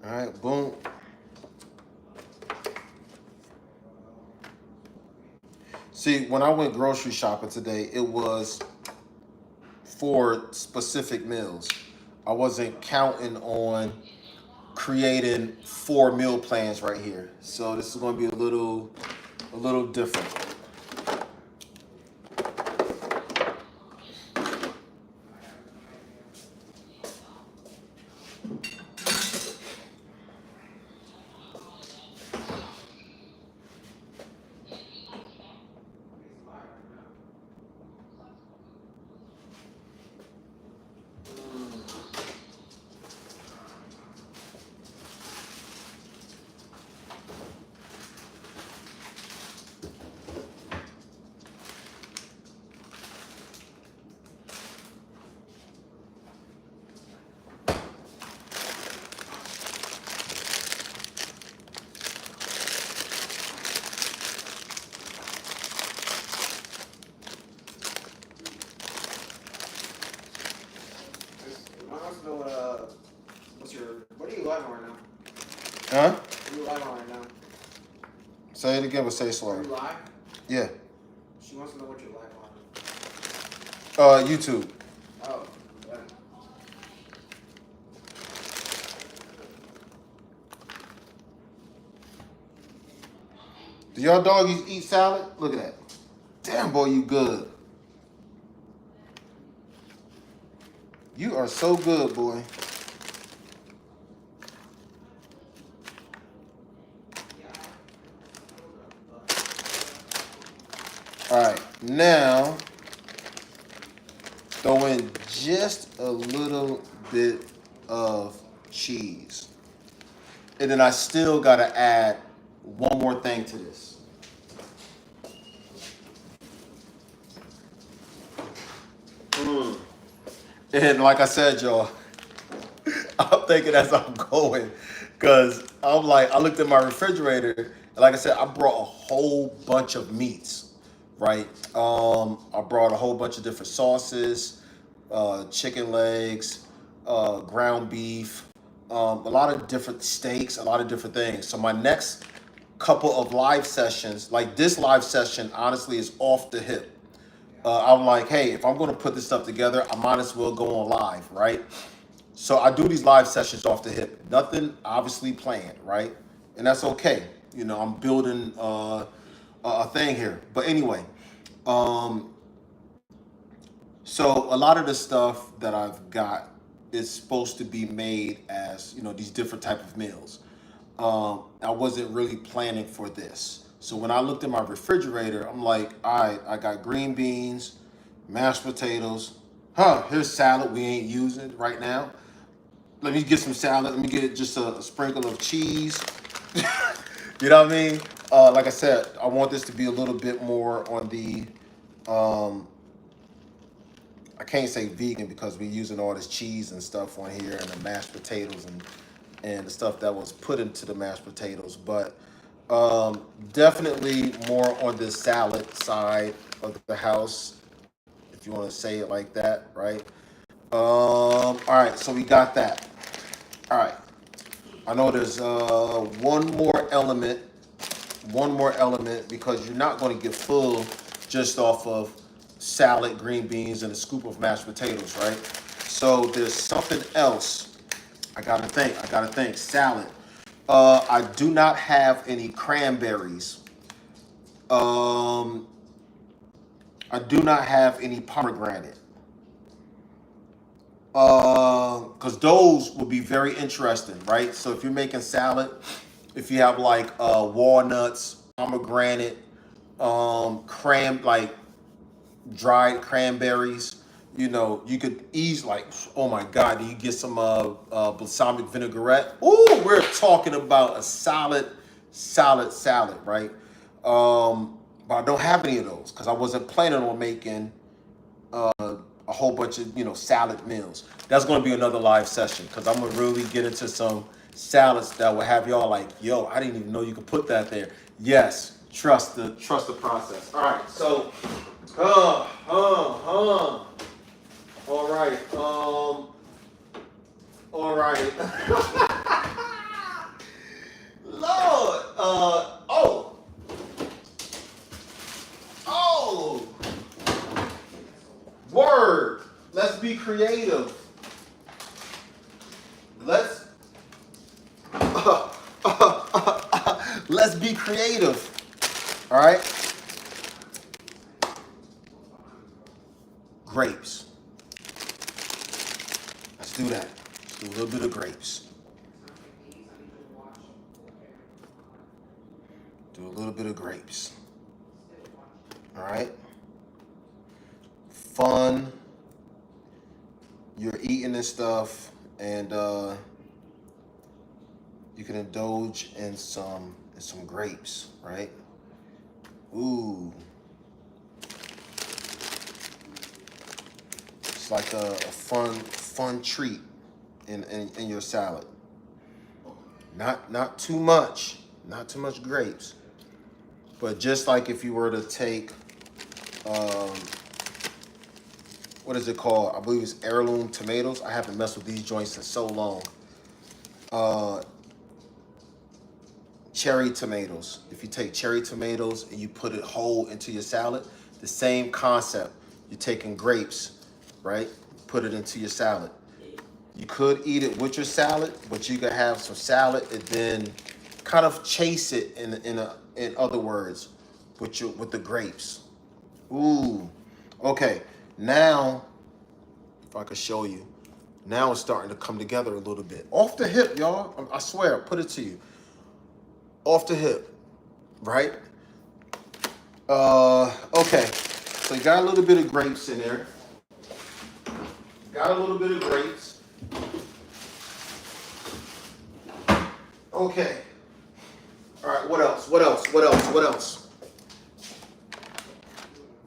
All right, boom. See, when I went grocery shopping today, it was for specific meals. I wasn't counting on creating 4 meal plans right here. So this is going to be a little different. What are you live on right now? Huh? What are you live on right now? Say it again, but say it Are slower. you live? Yeah. She wants to know what you're live on. YouTube. Oh, yeah. Do y'all doggies eat salad? Look at that. Damn, boy, you good. You are so good, boy. All right, now throw in just a little bit of cheese. And then I still got to add one more thing to this. And like I said, y'all, I'm thinking as I'm going, because I'm like, I looked at my refrigerator, and like I said, I brought a whole bunch of meats, right? I brought a whole bunch of different sauces, chicken legs, ground beef, a lot of different steaks, a lot of different things. So my next couple of live sessions, like this live session, honestly, is off the hip. I'm like, hey, if I'm going to put this stuff together, I might as well go on live, right? So I do these live sessions off the hip. Nothing obviously planned, right? And that's okay. You know, I'm building a thing here. But anyway, um, so a lot of the stuff that I've got is supposed to be made as, you know, these different type of meals. I wasn't really planning for this. So when I looked at my refrigerator, I'm like, all right, I got green beans, mashed potatoes. Here's salad we ain't using right now. Let me get some salad. Let me get just a sprinkle of cheese. You know what I mean? Like I said, I want this to be a little bit more on the, um, I can't say vegan because we're using all this cheese and stuff on here and the mashed potatoes and the stuff that was put into the mashed potatoes. But definitely more on the salad side of the house, if you want to say it like that, right? All right, so we got that. All right. I know there's one more element because you're not going to get full just off of salad, green beans, and a scoop of mashed potatoes, right? So there's something else. I gotta think. Salad. I do not have any cranberries. Um, I do not have any pomegranate. Because those would be very interesting, right? So if you're making salad, if you have like walnuts, pomegranate, like dried cranberries, you know, you could easily like, oh my God, you get some balsamic vinaigrette. Ooh, we're talking about a salad, right? But I don't have any of those because I wasn't planning on making a whole bunch of salad meals. That's going to be another live session because I'm gonna really get into some salads that will have y'all like, yo, I didn't even know you could put that there. Yes, trust the process. All right, so all right, all right. Lord, oh, word. Let's be creative. Let's let's be creative. All right. Grapes. Let's do that. Let's do a little bit of grapes. Do a little bit of grapes. All right. Fun. You're eating this stuff, and you can indulge in some grapes, right? Ooh. It's like a fun treat in your salad. Not too much grapes, but just like if you were to take what is it called? I believe it's heirloom tomatoes. I haven't messed with these joints in so long. Cherry tomatoes. If you take cherry tomatoes and you put it whole into your salad, the same concept. You're taking grapes, right? Put it into your salad. You could eat it with your salad, but you could have some salad and then kind of chase it in other words with the grapes. Ooh. Okay. Now, if I could show you, now it's starting to come together a little bit. Off the hip, y'all. I swear, I put it to you. Off the hip, right? Okay. So you got a little bit of grapes in there. Got a little bit of grapes. Okay. All right, what else?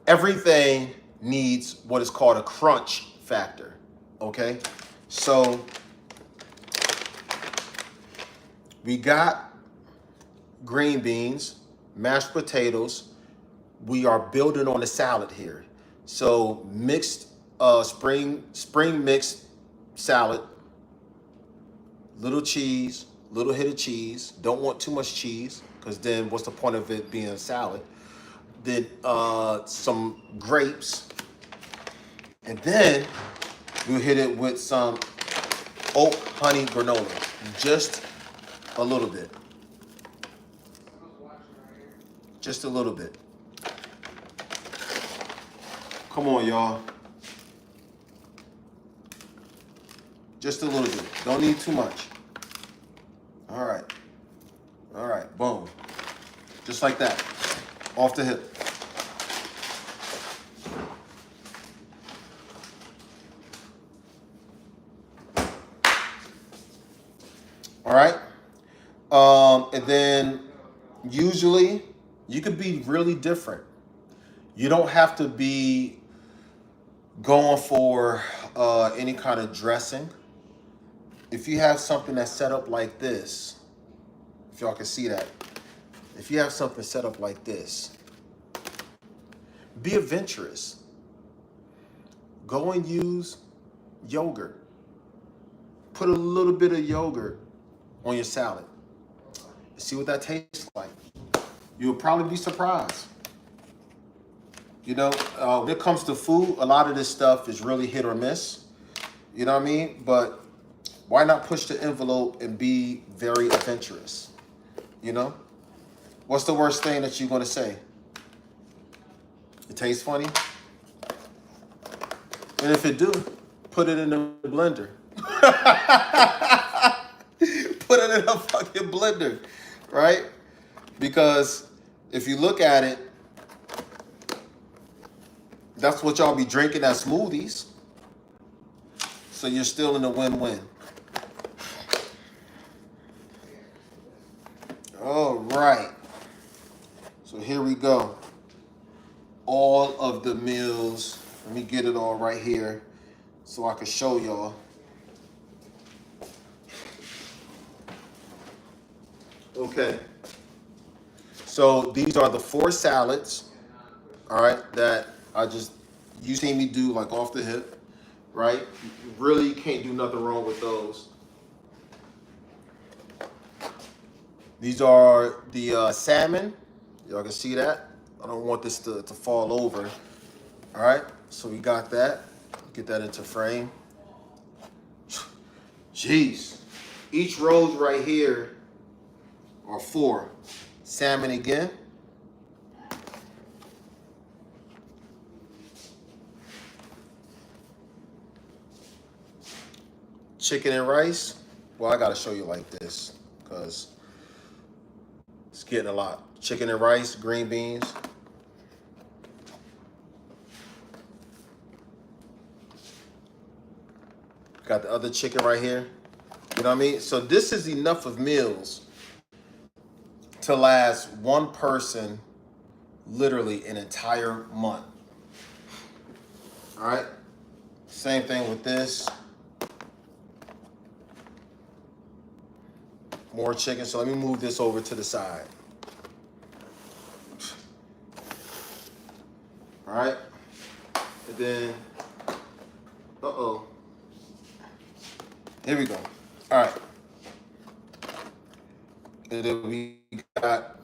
Everything needs what is called a crunch factor, okay? So we got green beans, mashed potatoes. We are building on the salad here. So mixed spring mixed salad, little cheese, little hit of cheese. Don't want too much cheese because then what's the point of it being a salad? Then some grapes, and then we'll hit it with some oat honey granola, just a little bit, just a little bit. Come on, y'all. Just a little bit. Don't need too much. All right, boom. Just like that, off the hip. All right. And then usually you could be really different. You don't have to be going for any kind of dressing. If you have something that's set up like this, if y'all can see that, if you have something set up like this, be adventurous. Go and use yogurt. Put a little bit of yogurt on your salad. See what that tastes like. You'll probably be surprised. You know, when it comes to food, a lot of this stuff is really hit or miss. You know what I mean? But why not push the envelope and be very adventurous? You know? What's the worst thing that you're going to say? It tastes funny? And if it do, put it in the blender. Put it in a fucking blender, right? Because if you look at it, that's what y'all be drinking as smoothies. So you're still in a win-win. All right. So here we go. All of the meals. Let me get it all right here so I can show y'all. Okay. So these are the 4 salads, all right, that you see me do like off the hip, right? You really can't do nothing wrong with those. These are the salmon. Y'all can see that. I don't want this to fall over. All right, so we got that. Get that into frame. Jeez. Each roll's right here are 4. Salmon again. Chicken and rice. Well, I gotta show you like this because it's getting a lot. Chicken and rice, green beans. Got the other chicken right here. You know what I mean? So this is enough of meals to last one person literally an entire month. All right? Same thing with this. More chicken. So let me move this over to the side. All right? And then, uh-oh. Here we go. All right. And then we got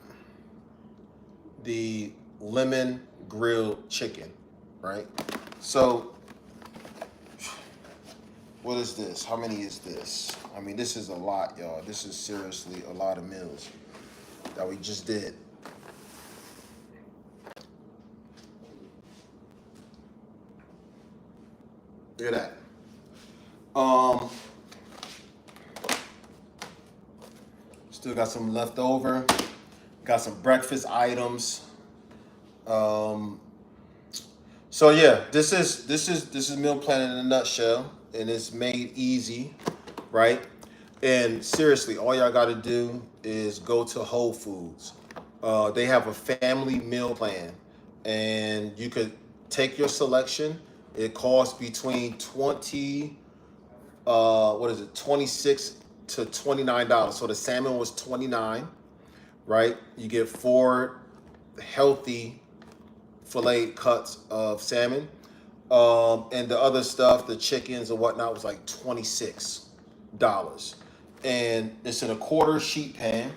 the lemon grilled chicken, right? So, what is this? How many is this? I mean, this is a lot, y'all. This is seriously a lot of meals that we just did. Look at that. Still got some left over. Got some breakfast items. So yeah, this is meal planning in a nutshell, and it's made easy, right? And seriously, all y'all got to do is go to Whole Foods. They have a family meal plan, and you could take your selection. It costs between $26 to $29. So the salmon was $29, right? You get 4 healthy filleted cuts of salmon. And the other stuff, the chickens and whatnot, was like $26. And it's in a quarter sheet pan,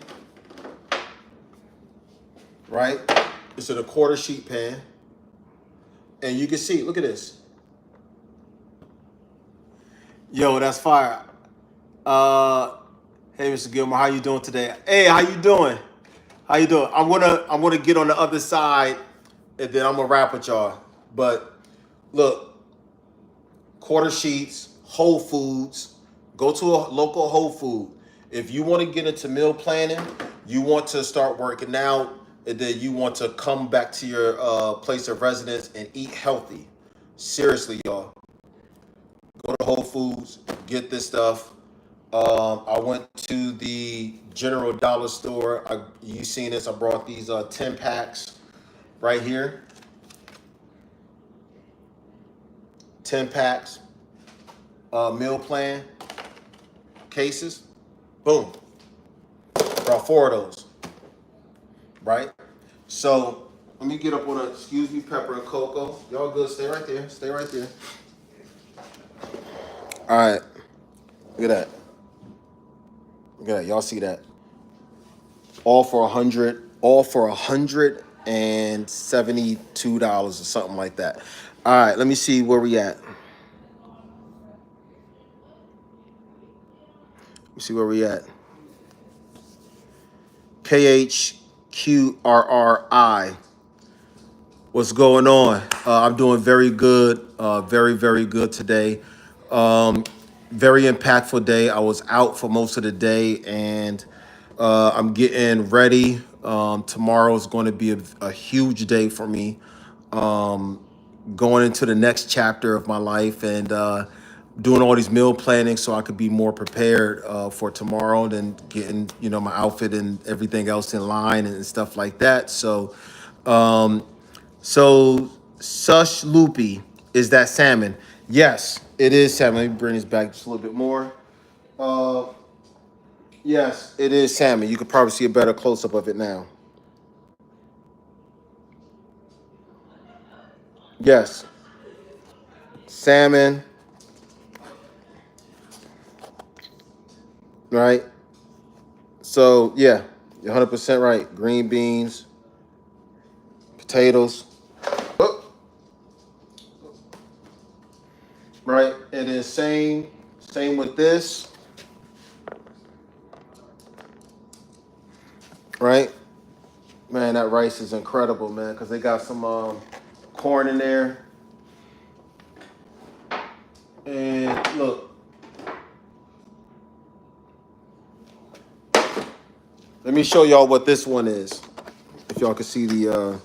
right? It's in a quarter sheet pan. And you can see, look at this. Yo, that's fire. Hey, Mr. Gilmore, how you doing today? Hey, how you doing? How you doing? I'm gonna get on the other side, and then I'm gonna wrap with y'all. But look, quarter sheets, Whole Foods. Go to a local Whole Food. If you want to get into meal planning, you want to start working out, and then you want to come back to your place of residence and eat healthy. Seriously, y'all. Go to Whole Foods, get this stuff. I went to the General Dollar Store. You seen this? I brought these 10 packs right here. 10 packs, meal plan cases. Boom. Brought 4 of those. Right? So let me get up on a, excuse me, pepper and cocoa. Y'all good? Stay right there. Stay right there. All right. Look at that. Look at that. Y'all see that? All for $172 or something like that. All right, let me see where we at. Let me see where we at. KHQRRI. What's going on? I'm doing very good. Very, very good today. Very impactful day. I was out for most of the day, and I'm getting ready. Tomorrow is going to be a huge day for me. Going into the next chapter of my life, and doing all these meal planning so I could be more prepared for tomorrow, and getting my outfit and everything else in line and stuff like that. So Sush Loopy, is that salmon? Yes, it is salmon. Let me bring this back just a little bit more. Uh, yes, it is salmon. You could probably see a better close up of it now. Yes, salmon, right? So yeah, you're 100% right. Green beans, potatoes, oh, right? And then same with this, right? Man, that rice is incredible, man, because they got some corn in there. And look, let me show y'all what this one is. If y'all can see the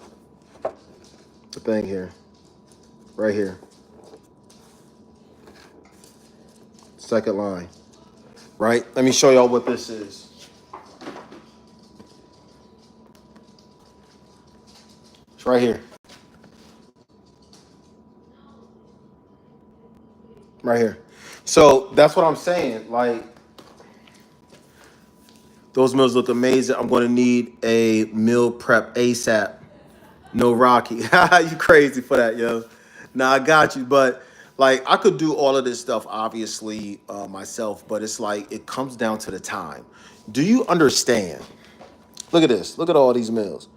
thing here, right here, second line, right? Let me show y'all what this is. It's right here, right here. So that's what I'm saying. Like, those meals look amazing. I'm going to need a meal prep ASAP. No Rocky. You crazy for that, yo. Nah, I got you. But like, I could do all of this stuff, obviously, myself, but it's like, it comes down to the time. Do you understand? Look at this. Look at all these meals.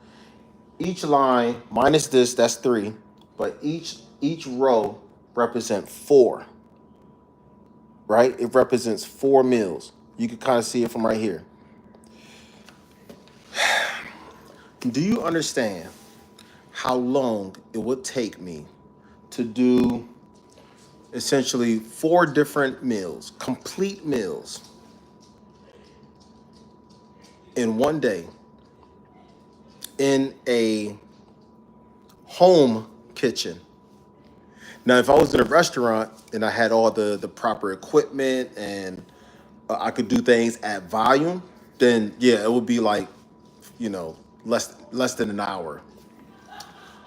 Each line minus this, that's 3, but each row represent 4, right? It represents 4 meals. You can kind of see it from right here. Do you understand how long it would take me to do essentially 4 different meals, complete meals, in one day in a home kitchen? Now, if I was in a restaurant and I had all the proper equipment and I could do things at volume, then yeah, it would be like, less than an hour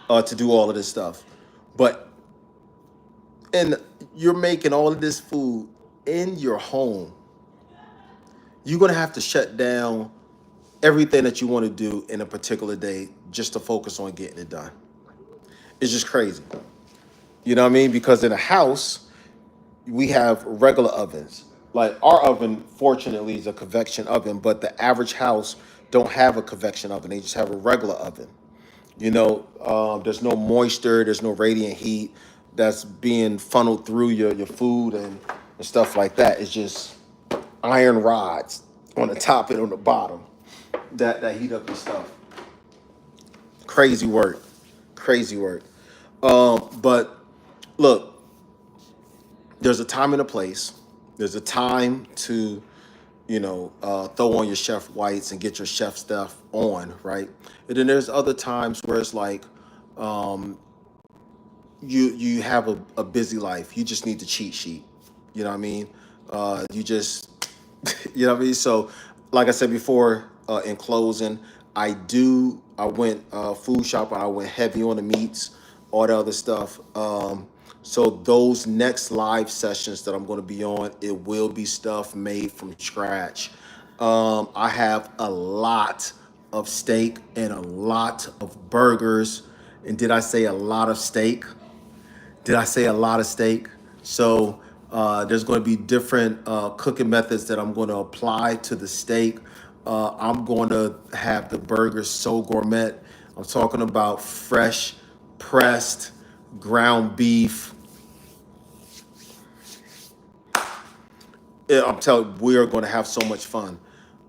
to do all of this stuff. But and you're making all of this food in your home, you're gonna have to shut down everything that you want to do in a particular day just to focus on getting it done. It's just crazy. You know what I mean? Because in a house, we have regular ovens. Like, our oven, fortunately, is a convection oven, but the average house don't have a convection oven. They just have a regular oven. There's no moisture, there's no radiant heat that's being funneled through your food and stuff like that. It's just iron rods on the top and on the bottom that heat up your stuff. Crazy work. Crazy work. But look, there's a time and a place. There's a time to, throw on your chef whites and get your chef stuff on, right? And then there's other times where it's like, you have a busy life. You just need the cheat sheet. You know what I mean? You just, you know what I mean? So, like I said before, in closing, I went food shopping. I went heavy on the meats, all the other stuff. So those next live sessions that I'm going to be on, it will be stuff made from scratch. I have a lot of steak and a lot of burgers. And did I say a lot of steak? Did I say a lot of steak? So There's going to be different cooking methods that I'm going to apply to the steak. I'm going to have the burgers so gourmet. I'm talking about fresh, pressed, ground beef. I'm telling you, we are going to have so much fun.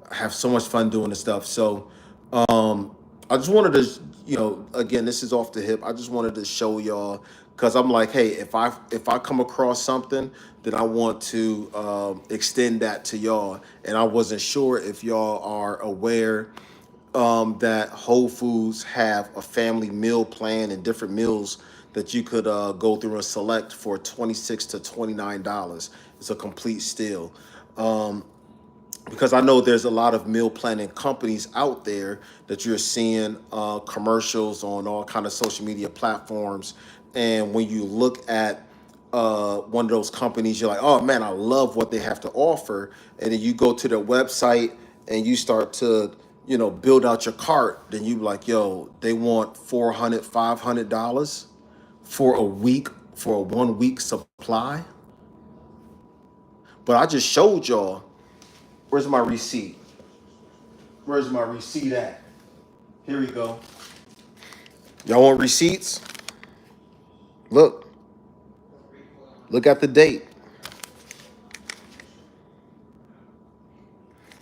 I have so much fun doing this stuff. So I just wanted to, again, this is off the hip. I just wanted to show y'all because I'm like, hey, if I come across something, then I want to extend that to y'all. And I wasn't sure if y'all are aware that Whole Foods have a family meal plan and different meals that you could go through and select for $26 to $29. It's a complete steal. Because I know there's a lot of meal planning companies out there that you're seeing commercials on all kind of social media platforms, and when you look at one of those companies, you're like, oh man, I love what they have to offer, and then you go to their website and you start to build out your cart, then you like, yo, they want $400 $500 for a week, for a 1 week supply. But I just showed y'all. Where's my receipt? Where's my receipt at? Here we go. Y'all want receipts? Look. Look at the date.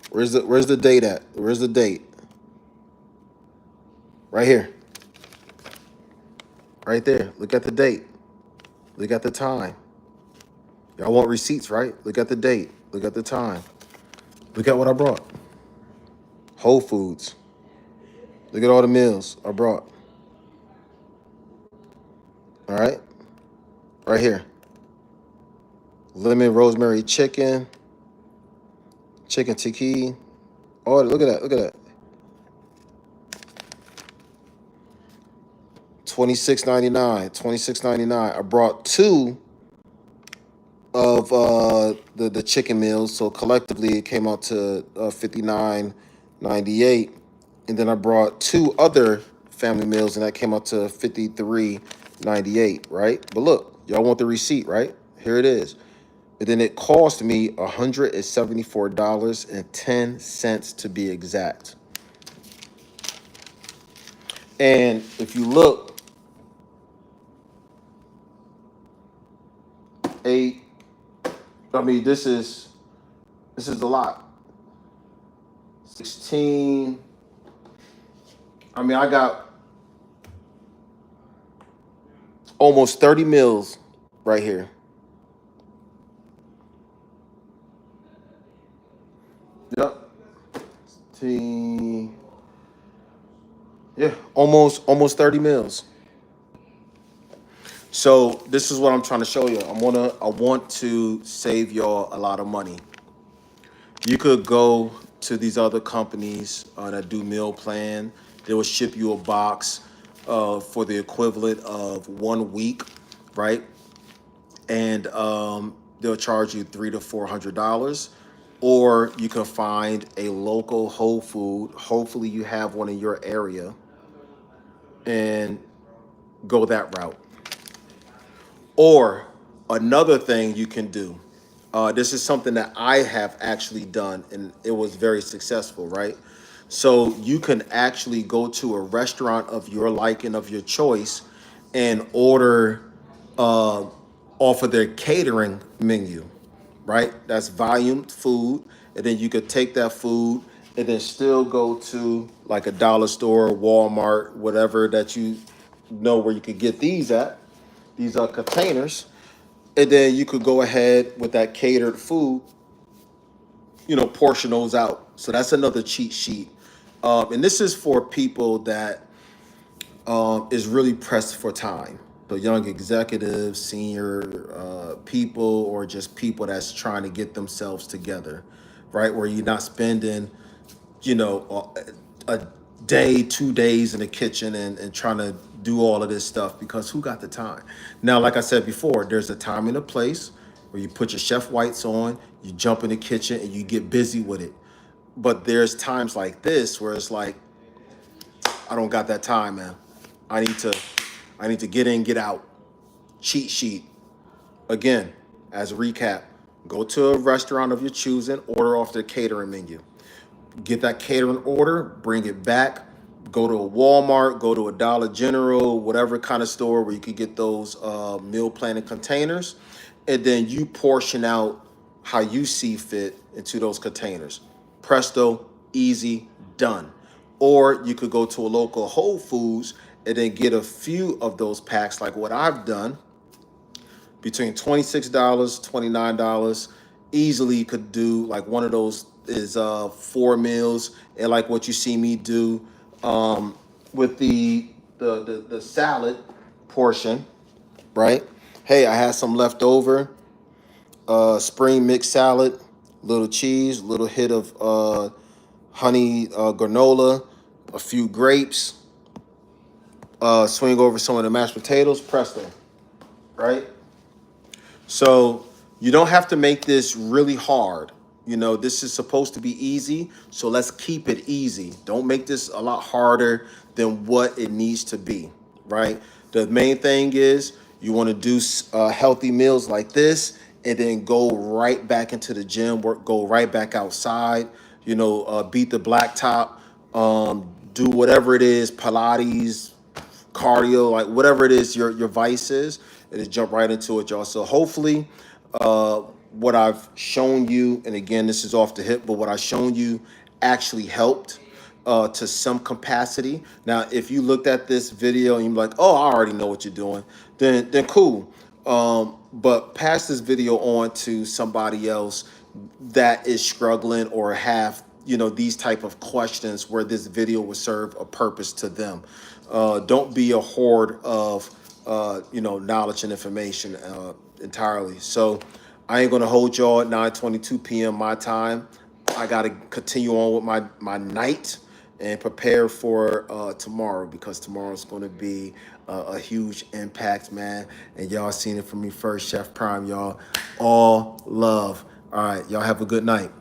Where's the date at? Where's the date? Right here. Right there. Look at the date. Look at the time. Y'all want receipts, right? Look at the date. Look at the time. Look at what I brought. Whole Foods. Look at all the meals I brought. All right? Right here. Lemon rosemary chicken. Chicken tikka. Oh, look at that. Look at that. $26.99. I brought two of the chicken meals, so collectively it came out to $59.98. And then I brought two other family meals, and that came out to $53.98. Right? But look, y'all want the receipt, right? Here it is. And then it cost me $174.10 to be exact. And if you look, this is a lot. 16. I got almost 30 meals right here. Yep. 16. Yeah, almost 30 meals. So this is what I'm trying to show you. I want to save y'all a lot of money. You could go to these other companies that do meal plan. They will ship you a box for the equivalent of 1 week, right? And they'll charge you $300 to $400. Or you can find a local Whole Food. Hopefully you have one in your area, and go that route. Or another thing you can do. This is something that I have actually done, and it was very successful, right? So you can actually go to a restaurant of your liking, of your choice, and order off of their catering menu, right? That's volumed food, and then you could take that food and then still go to like a dollar store, Walmart, whatever that you know where you could get these at. These are containers, and then you could go ahead with that catered food, portion those out. So that's another cheat sheet. And this is for people that is really pressed for time. So young executives, senior people, or just people that's trying to get themselves together, right? Where you're not spending, a day, 2 days in the kitchen and trying to do all of this stuff, because who got the time? Now, like I said before, there's a time and a place where you put your chef whites on, you jump in the kitchen and you get busy with it. But there's times like this where it's like, I don't got that time, man. I need to get in, get out. Cheat sheet. Again, as a recap, go to a restaurant of your choosing, order off their catering menu. Get that catering order, bring it back, go to a Walmart, go to a Dollar General, whatever kind of store where you could get those meal planning containers, and then you portion out how you see fit into those containers. Presto, easy, done. Or you could go to a local Whole Foods and then get a few of those packs, like what I've done, between $26, $29. Easily you could do like one of those is 4 meals, and like what you see me do with the salad portion, right? Hey, I had some left over, spring mixed salad, little cheese, little hit of honey granola, a few grapes, swing over some of the mashed potatoes, presto, right? So you don't have to make this really hard. You know, this is supposed to be easy, so let's keep it easy. Don't make this a lot harder than what it needs to be, right? The main thing is you want to do healthy meals like this, and then go right back into the gym, go right back outside, beat the blacktop, do whatever it is, Pilates, cardio, like whatever it is your vice is, and just jump right into it, y'all. So hopefully what I've shown you, and again, this is off the hip, but what I've shown you actually helped to some capacity. Now, if you looked at this video and you're like, oh, I already know what you're doing, then cool. But pass this video on to somebody else that is struggling or have these type of questions where this video will serve a purpose to them. Don't be a hoard of knowledge and information entirely. So I ain't gonna hold y'all at 9:22 p.m. my time. I gotta continue on with my night and prepare for tomorrow, because tomorrow's gonna be a huge impact, man. And y'all seen it from me first, Chef Prime, y'all. All love. All right, y'all have a good night.